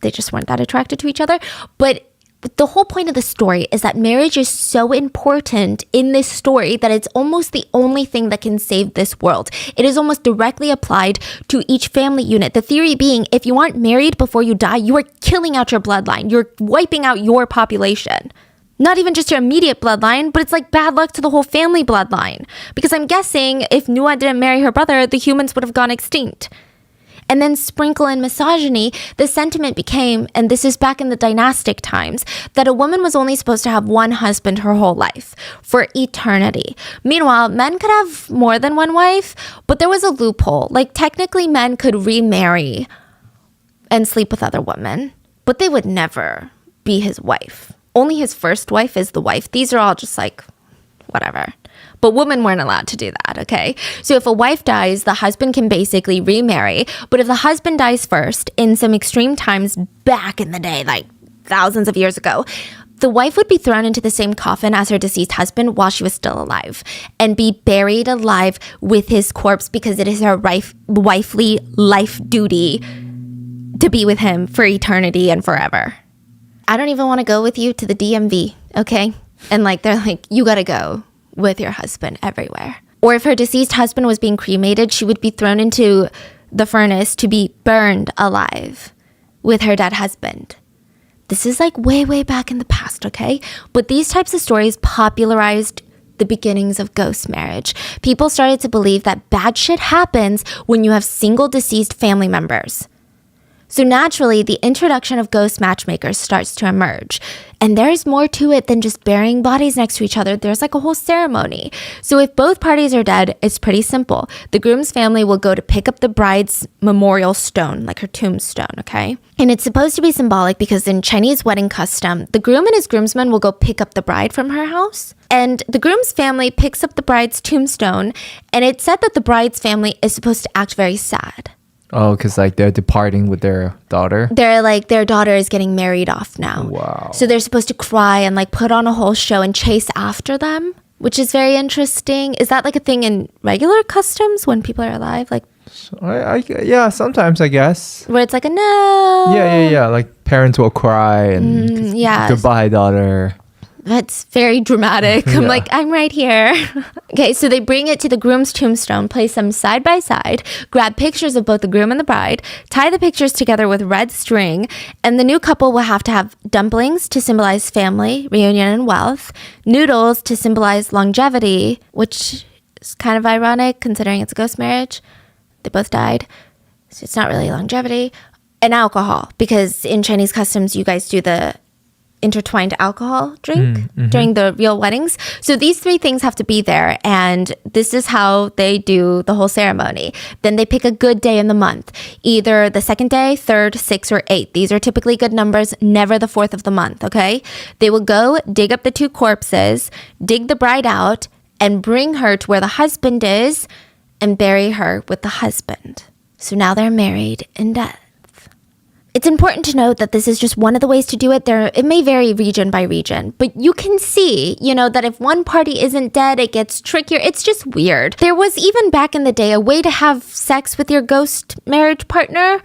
they just weren't that attracted to each other. But the whole point of the story is that marriage is so important in this story that it's almost the only thing that can save this world. It is almost directly applied to each family unit. The theory being, if you aren't married before you die, you are killing out your bloodline. You're wiping out your population. Not even just your immediate bloodline, but it's like bad luck to the whole family bloodline. Because I'm guessing if Nuwa didn't marry her brother, the humans would have gone extinct. And then sprinkle in misogyny, the sentiment became, and this is back in the dynastic times, that a woman was only supposed to have one husband her whole life, for eternity. Meanwhile, men could have more than one wife, but there was a loophole. Like technically men could remarry and sleep with other women, but they would never be his wife. Only his first wife is the wife. These are all just like, whatever. But women weren't allowed to do that, okay? So if a wife dies, the husband can basically remarry. But if the husband dies first, in some extreme times back in the day, like thousands of years ago, the wife would be thrown into the same coffin as her deceased husband while she was still alive and be buried alive with his corpse because it is her wifely life duty to be with him for eternity and forever. I don't even want to go with you to the DMV, okay? And they're like, you gotta go with your husband everywhere. Or if her deceased husband was being cremated, she would be thrown into the furnace to be burned alive with her dead husband. This is way, way back in the past, okay? But these types of stories popularized the beginnings of ghost marriage. People started to believe that bad shit happens when you have single deceased family members. So naturally, the introduction of ghost matchmakers starts to emerge. And there's more to it than just burying bodies next to each other. There's a whole ceremony. So if both parties are dead, it's pretty simple. The groom's family will go to pick up the bride's memorial stone, like her tombstone, okay? And it's supposed to be symbolic because in Chinese wedding custom, the groom and his groomsmen will go pick up the bride from her house. And the groom's family picks up the bride's tombstone. And it's said that the bride's family is supposed to act very sad. Oh, because they're departing with their daughter? They're their daughter is getting married off now. Wow. So they're supposed to cry and put on a whole show and chase after them. which is very interesting. Is that like a thing in regular customs when people are alive? Like, Yeah, sometimes I guess. where it's like a no. Yeah. Like parents will cry and yeah. goodbye, daughter. That's very dramatic. I'm like, I'm right here. Okay, so they bring it to the groom's tombstone, place them side by side, grab pictures of both the groom and the bride, tie the pictures together with red string, and the new couple will have to have dumplings to symbolize family, reunion, and wealth, noodles to symbolize longevity, which is kind of ironic considering it's a ghost marriage. They both died, so it's not really longevity, and alcohol, because in Chinese customs, you guys do the intertwined alcohol drink during the real weddings. So these three things have to be there, and this is how they do the whole ceremony. Then they pick a good day in the month, either the second day, third, sixth, or eighth. These are typically good numbers, never the fourth of the month, okay? They will go dig up the two corpses, dig the bride out, and bring her to where the husband is and bury her with the husband. So now they're married in death. It's important to note that this is just one of the ways to do it. It may vary region by region, but you can see, that if one party isn't dead, it gets trickier. It's just weird. There was even back in the day a way to have sex with your ghost marriage partner,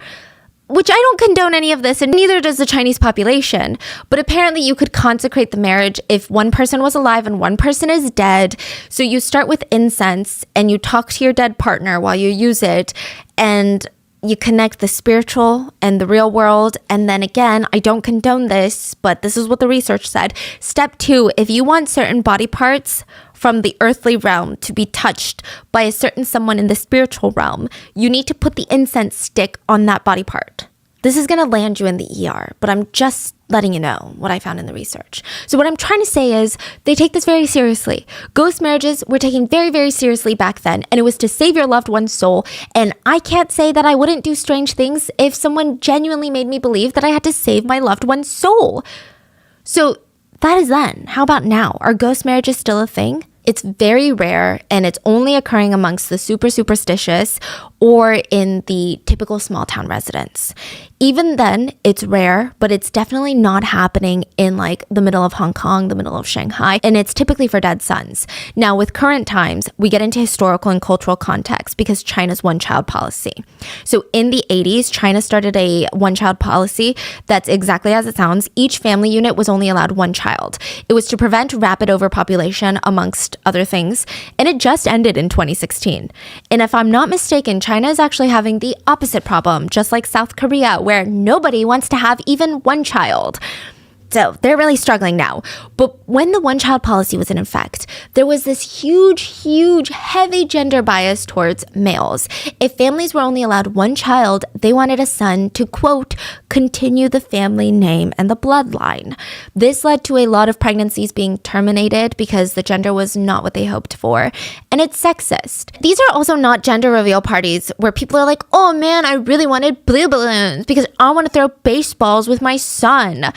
which I don't condone any of this, and neither does the Chinese population. But apparently you could consecrate the marriage if one person was alive and one person is dead. So you start with incense and you talk to your dead partner while you use it, and you connect the spiritual and the real world. And then again, I don't condone this, but this is what the research said. Step 2, if you want certain body parts from the earthly realm to be touched by a certain someone in the spiritual realm, you need to put the incense stick on that body part. This is going to land you in the ER, but I'm just letting you know what I found in the research. So what I'm trying to say is they take this very seriously. Ghost marriages were taken very, very seriously back then, and it was to save your loved one's soul. And I can't say that I wouldn't do strange things if someone genuinely made me believe that I had to save my loved one's soul. So that is then. How about now? Are ghost marriages still a thing? It's very rare, and it's only occurring amongst the super superstitious or in the typical small town residents. Even then, it's rare, but it's definitely not happening in like the middle of Hong Kong, the middle of Shanghai, and it's typically for dead sons. Now, with current times, we get into historical and cultural context because China's one-child policy. So in the 80s, China started a one-child policy that's exactly as it sounds. Each family unit was only allowed one child. It was to prevent rapid overpopulation amongst other things, and it just ended in 2016. And if I'm not mistaken, China is actually having the opposite problem, just like South Korea, where nobody wants to have even one child. So they're really struggling now. But when the one-child policy was in effect, there was this huge, heavy gender bias towards males. If families were only allowed one child, they wanted a son to, quote, continue the family name and the bloodline. This led to a lot of pregnancies being terminated because the gender was not what they hoped for. And it's sexist. These are also not gender reveal parties where people are like, oh man, I really wanted blue balloons because I want to throw baseballs with my son.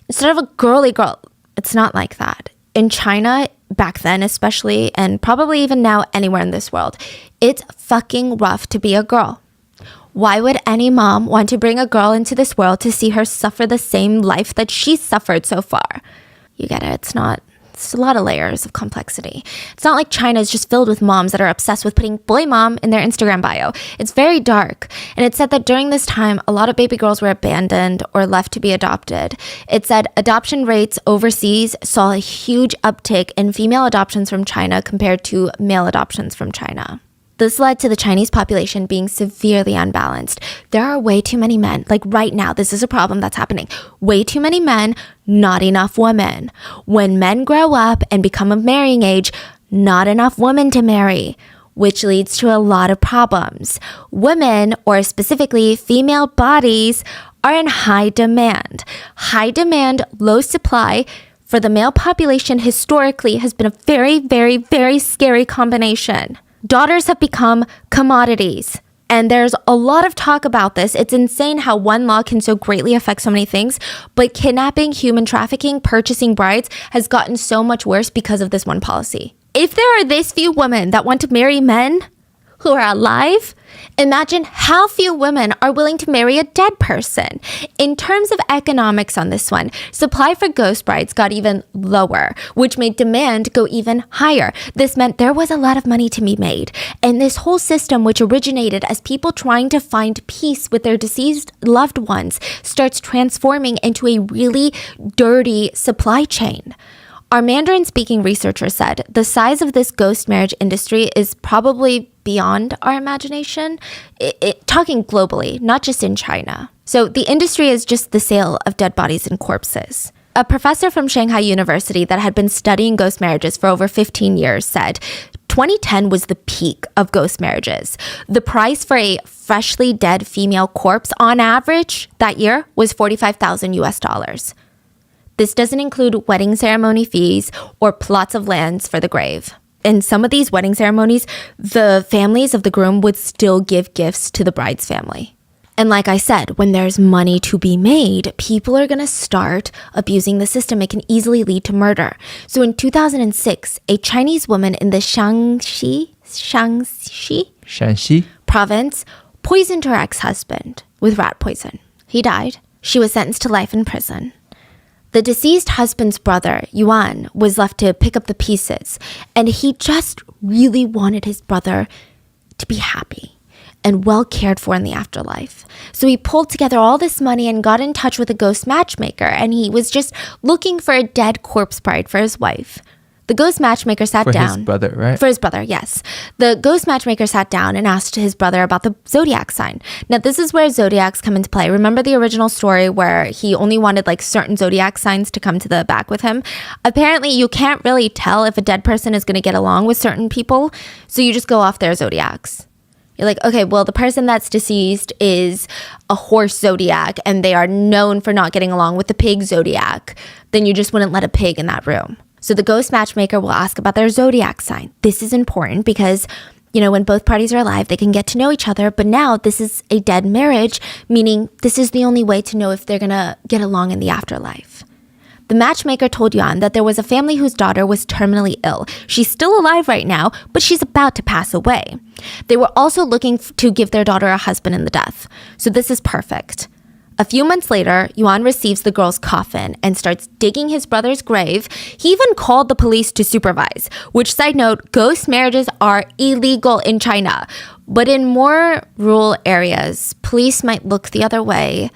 Instead of a girly girl, it's not like that. In China, back then especially, and probably even now anywhere in this world, it's fucking rough to be a girl. Why would any mom want to bring a girl into this world to see her suffer the same life that she's suffered so far? You get it. It's a lot of layers of complexity. It's not like China is just filled with moms that are obsessed with putting boy mom in their Instagram bio. It's very dark. And it said that during this time, a lot of baby girls were abandoned or left to be adopted. It said adoption rates overseas saw a huge uptick in female adoptions from China compared to male adoptions from China. This led to the Chinese population being severely unbalanced. There are way too many men. Like right now, this is a problem that's happening. Way too many men, not enough women. When men grow up and become of marrying age, not enough women to marry, which leads to a lot of problems. Women, or specifically female bodies, are in high demand. High demand, low supply for the male population historically has been a very, very, very scary combination. Daughters have become commodities. And there's a lot of talk about this. It's insane how one law can so greatly affect so many things. But kidnapping, human trafficking, purchasing brides has gotten so much worse because of this one policy. If there are this few women that want to marry men who are alive, Imagine how few women are willing to marry a dead person. In terms of economics on this one, supply for ghost brides got even lower, which made demand go even higher. This meant there was a lot of money to be made. And this whole system, which originated as people trying to find peace with their deceased loved ones, starts transforming into a really dirty supply chain. Our Mandarin-speaking researcher said the size of this ghost marriage industry is probably beyond our imagination, talking globally, not just in China. So the industry is just the sale of dead bodies and corpses. A professor from Shanghai University that had been studying ghost marriages for over 15 years said 2010 was the peak of ghost marriages. The price for a freshly dead female corpse on average that year was $45,000 US. This doesn't include wedding ceremony fees or plots of lands for the grave. In some of these wedding ceremonies, the families of the groom would still give gifts to the bride's family. And like I said, when there's money to be made, people are going to start abusing the system. It can easily lead to murder. So in 2006, a Chinese woman in the Shaanxi province poisoned her ex-husband with rat poison. He died. She was sentenced to life in prison. The deceased husband's brother, Yuan, was left to pick up the pieces, and he just really wanted his brother to be happy and well cared for in the afterlife. So he pulled together all this money and got in touch with a ghost matchmaker, and he was just looking for a dead corpse bride for his wife. The ghost matchmaker sat down. For his brother, right? For his brother, yes. The ghost matchmaker sat down and asked his brother about the zodiac sign. Now, this is where zodiacs come into play. Remember the original story where he only wanted like certain zodiac signs to come to the back with him? Apparently, you can't really tell if a dead person is going to get along with certain people, so you just go off their zodiacs. You're like, okay, well, the person that's deceased is a horse zodiac and they are known for not getting along with the pig zodiac. Then you just wouldn't let a pig in that room. So the ghost matchmaker will ask about their zodiac sign. This is important because, when both parties are alive, they can get to know each other. But now this is a dead marriage, meaning this is the only way to know if they're going to get along in the afterlife. The matchmaker told Yuan that there was a family whose daughter was terminally ill. She's still alive right now, but she's about to pass away. They were also looking to give their daughter a husband in the death. So this is perfect. A few months later, Yuan receives the girl's coffin and starts digging his brother's grave. He even called the police to supervise, which, side note, ghost marriages are illegal in China. But in more rural areas, police might look the other way.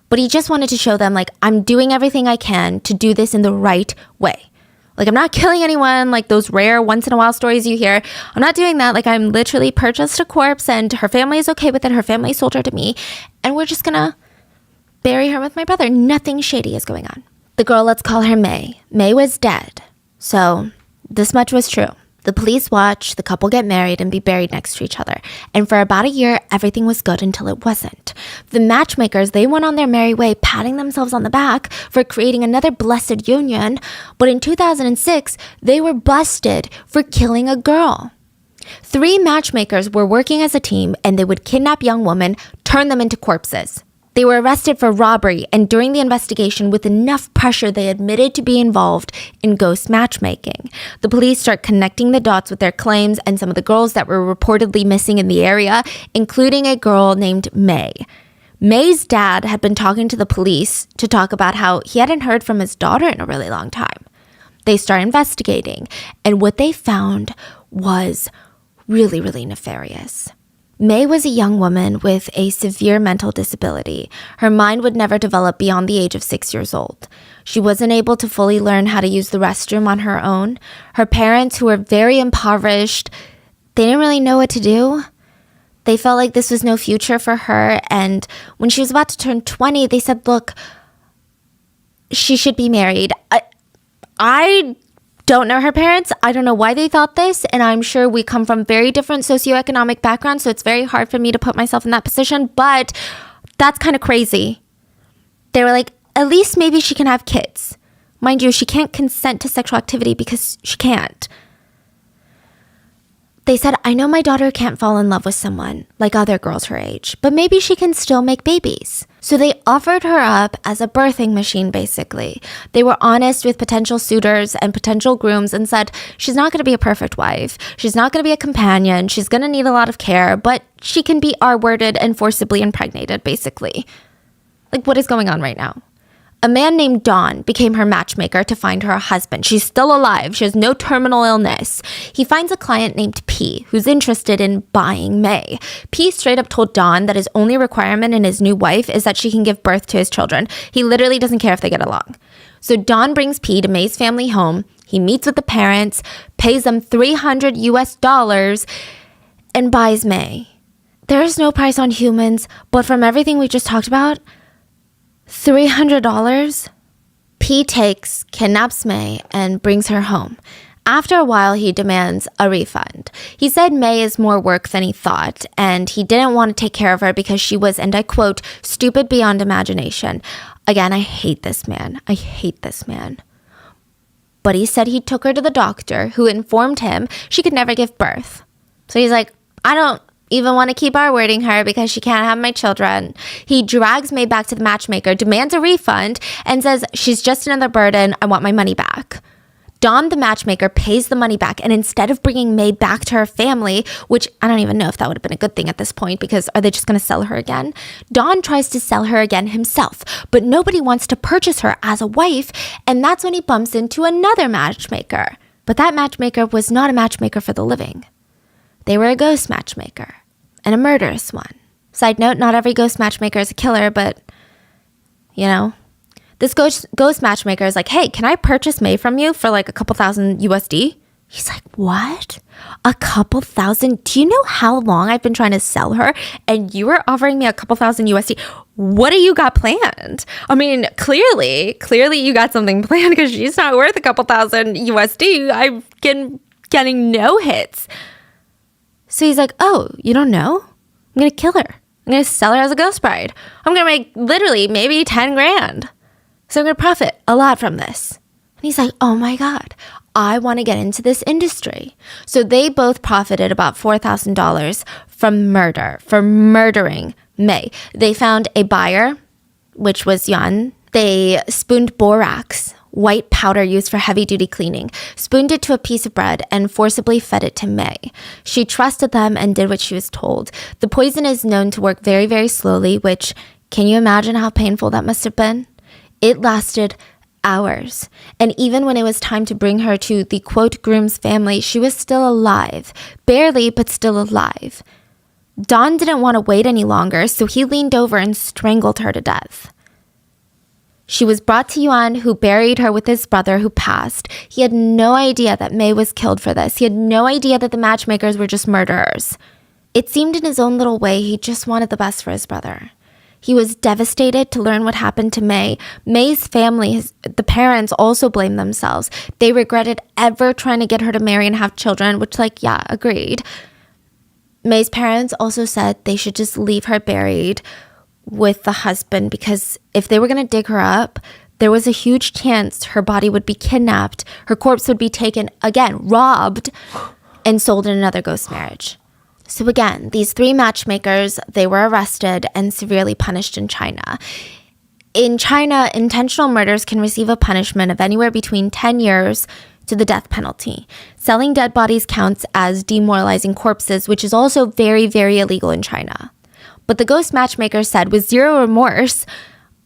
But he just wanted to show them, I'm doing everything I can to do this in the right way. I'm not killing anyone, like those rare once-in-a-while stories you hear. I'm not doing that. I'm literally purchased a corpse and her family is okay with it. Her family sold her to me. And we're just gonna bury her with my brother. Nothing shady is going on. The girl, let's call her May. May was dead. So this much was true. The police watched the couple get married and be buried next to each other. And for about a year, everything was good until it wasn't. The matchmakers, they went on their merry way, patting themselves on the back for creating another blessed union. But in 2006, they were busted for killing a girl. 3 matchmakers were working as a team, and they would kidnap young women, turn them into corpses. They were arrested for robbery, and during the investigation, with enough pressure, they admitted to be involved in ghost matchmaking. The police start connecting the dots with their claims and some of the girls that were reportedly missing in the area, including a girl named May. May's dad had been talking to the police to talk about how he hadn't heard from his daughter in a really long time. They start investigating, and what they found was really, really nefarious. May was a young woman with a severe mental disability. Her mind would never develop beyond the age of 6 years old. She wasn't able to fully learn how to use the restroom on her own. Her parents, who were very impoverished, they didn't really know what to do. They felt like this was no future for her. And when she was about to turn 20, they said, look, she should be married. I don't know her parents. I don't know why they thought this, and I'm sure we come from very different socioeconomic backgrounds, so it's very hard for me to put myself in that position, but that's kind of crazy. They were like, at least maybe she can have kids. Mind you, she can't consent to sexual activity because she can't. They said, I know my daughter can't fall in love with someone like other girls her age, but maybe she can still make babies. So they offered her up as a birthing machine, basically. They were honest with potential suitors and potential grooms and said, she's not going to be a perfect wife. She's not going to be a companion. She's going to need a lot of care, but she can be R-worded and forcibly impregnated, basically. Like, what is going on right now? A man named Don became her matchmaker to find her a husband. She's still alive. She has no terminal illness. He finds a client named P who's interested in buying May. P straight up told Don that his only requirement in his new wife is that she can give birth to his children. He literally doesn't care if they get along. So Don brings P to May's family home. He meets with the parents, pays them $300 and buys May. There is no price on humans, but from everything we just talked about, $300? P takes, kidnaps May, and brings her home. After a while, he demands a refund. He said May is more work than he thought, and he didn't want to take care of her because she was, and I quote, stupid beyond imagination. Again, I hate this man. I hate this man. But he said he took her to the doctor, who informed him she could never give birth. So he's like, I don't even want to keep R-wording her because she can't have my children. He drags May back to the matchmaker, demands a refund, and says, she's just another burden. I want my money back. Don, the matchmaker, pays the money back, and instead of bringing May back to her family, which I don't even know if that would have been a good thing at this point, because are they just going to sell her again? Don tries to sell her again himself, but nobody wants to purchase her as a wife, and that's when he bumps into another matchmaker. But that matchmaker was not a matchmaker for the living. They were a ghost matchmaker, and a murderous one. Side note, not every ghost matchmaker is a killer, but, you know, this ghost matchmaker is like, hey, can I purchase May from you for like a couple thousand USD? He's like, what? A couple thousand? Do you know how long I've been trying to sell her? And you were offering me a couple thousand USD? What do you got planned? I mean, clearly you got something planned because she's not worth a couple thousand USD. I've been getting no hits. So he's like, oh, you don't know? I'm going to kill her. I'm going to sell her as a ghost bride. I'm going to make literally maybe 10 grand. So I'm going to profit a lot from this. And he's like, oh my God, I want to get into this industry. So they both profited about $4,000 from murder, for murdering May. They found a buyer, which was Yan. They spooned borax, white powder used for heavy-duty cleaning, spooned it to a piece of bread, and forcibly fed it to May. She trusted them and did what she was told. The poison is known to work very, very slowly, which, can you imagine how painful that must have been? It lasted hours. And even when it was time to bring her to the, quote, groom's family, she was still alive. Barely, but still alive. Don didn't want to wait any longer, so he leaned over and strangled her to death. She was brought to Yuan, who buried her with his brother, who passed. He had no idea that May was killed for this. He had no idea that the matchmakers were just murderers. It seemed in his own little way he just wanted the best for his brother. He was devastated to learn what happened to May. May's family, the parents, also blamed themselves. They regretted ever trying to get her to marry and have children, which, like, yeah, agreed. May's parents also said they should just leave her buried with the husband, because if they were going to dig her up, there was a huge chance her body would be kidnapped, her corpse would be taken, again, robbed, and sold in another ghost marriage. So again, these 3 matchmakers, they were arrested and severely punished in China. In China, intentional murders can receive a punishment of anywhere between 10 years to the death penalty. Selling dead bodies counts as demoralizing corpses, which is also very, very illegal in China. But the ghost matchmaker said, with zero remorse,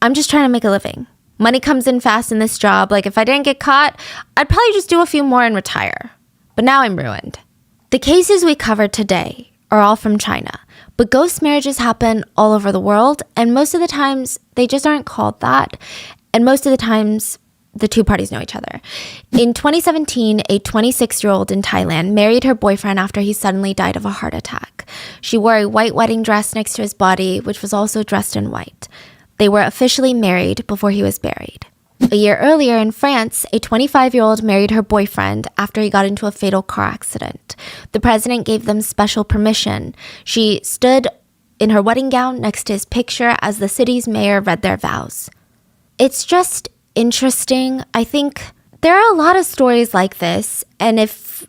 I'm just trying to make a living. Money comes in fast in this job. Like, if I didn't get caught, I'd probably just do a few more and retire. But now I'm ruined. The cases we covered today are all from China. But ghost marriages happen all over the world, and most of the times, they just aren't called that. And most of the times, the 2 parties know each other. In 2017, a 26-year-old in Thailand married her boyfriend after he suddenly died of a heart attack. She wore a white wedding dress next to his body, which was also dressed in white. They were officially married before he was buried. A year earlier in France, a 25-year-old married her boyfriend after he got into a fatal car accident. The president gave them special permission. She stood in her wedding gown next to his picture as the city's mayor read their vows. It's just interesting. I think there are a lot of stories like this, and if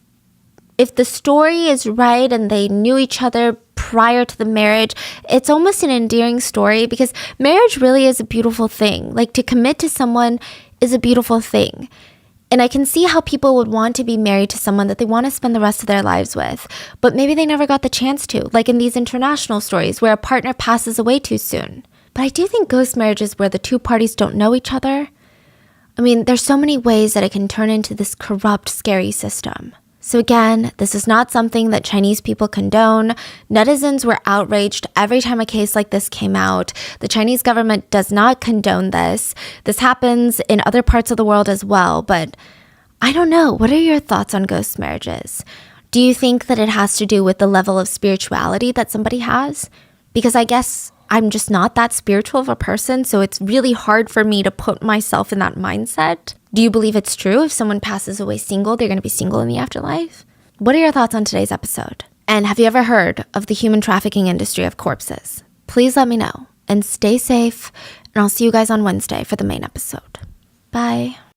the story is right and they knew each other prior to the marriage, it's almost an endearing story because marriage really is a beautiful thing. Like, to commit to someone is a beautiful thing. And I can see how people would want to be married to someone that they want to spend the rest of their lives with, but maybe they never got the chance to, like in these international stories where a partner passes away too soon. But I do think ghost marriage is where the two parties don't know each other. I mean, there's so many ways that it can turn into this corrupt, scary system. So again, this is not something that Chinese people condone. Netizens were outraged every time a case like this came out. The Chinese government does not condone this. This happens in other parts of the world as well, but I don't know. What are your thoughts on ghost marriages? Do you think that it has to do with the level of spirituality that somebody has? Because I guess I'm just not that spiritual of a person, so it's really hard for me to put myself in that mindset. Do you believe it's true if someone passes away single, they're going to be single in the afterlife? What are your thoughts on today's episode? And have you ever heard of the human trafficking industry of corpses? Please let me know. And stay safe, and I'll see you guys on Wednesday for the main episode. Bye.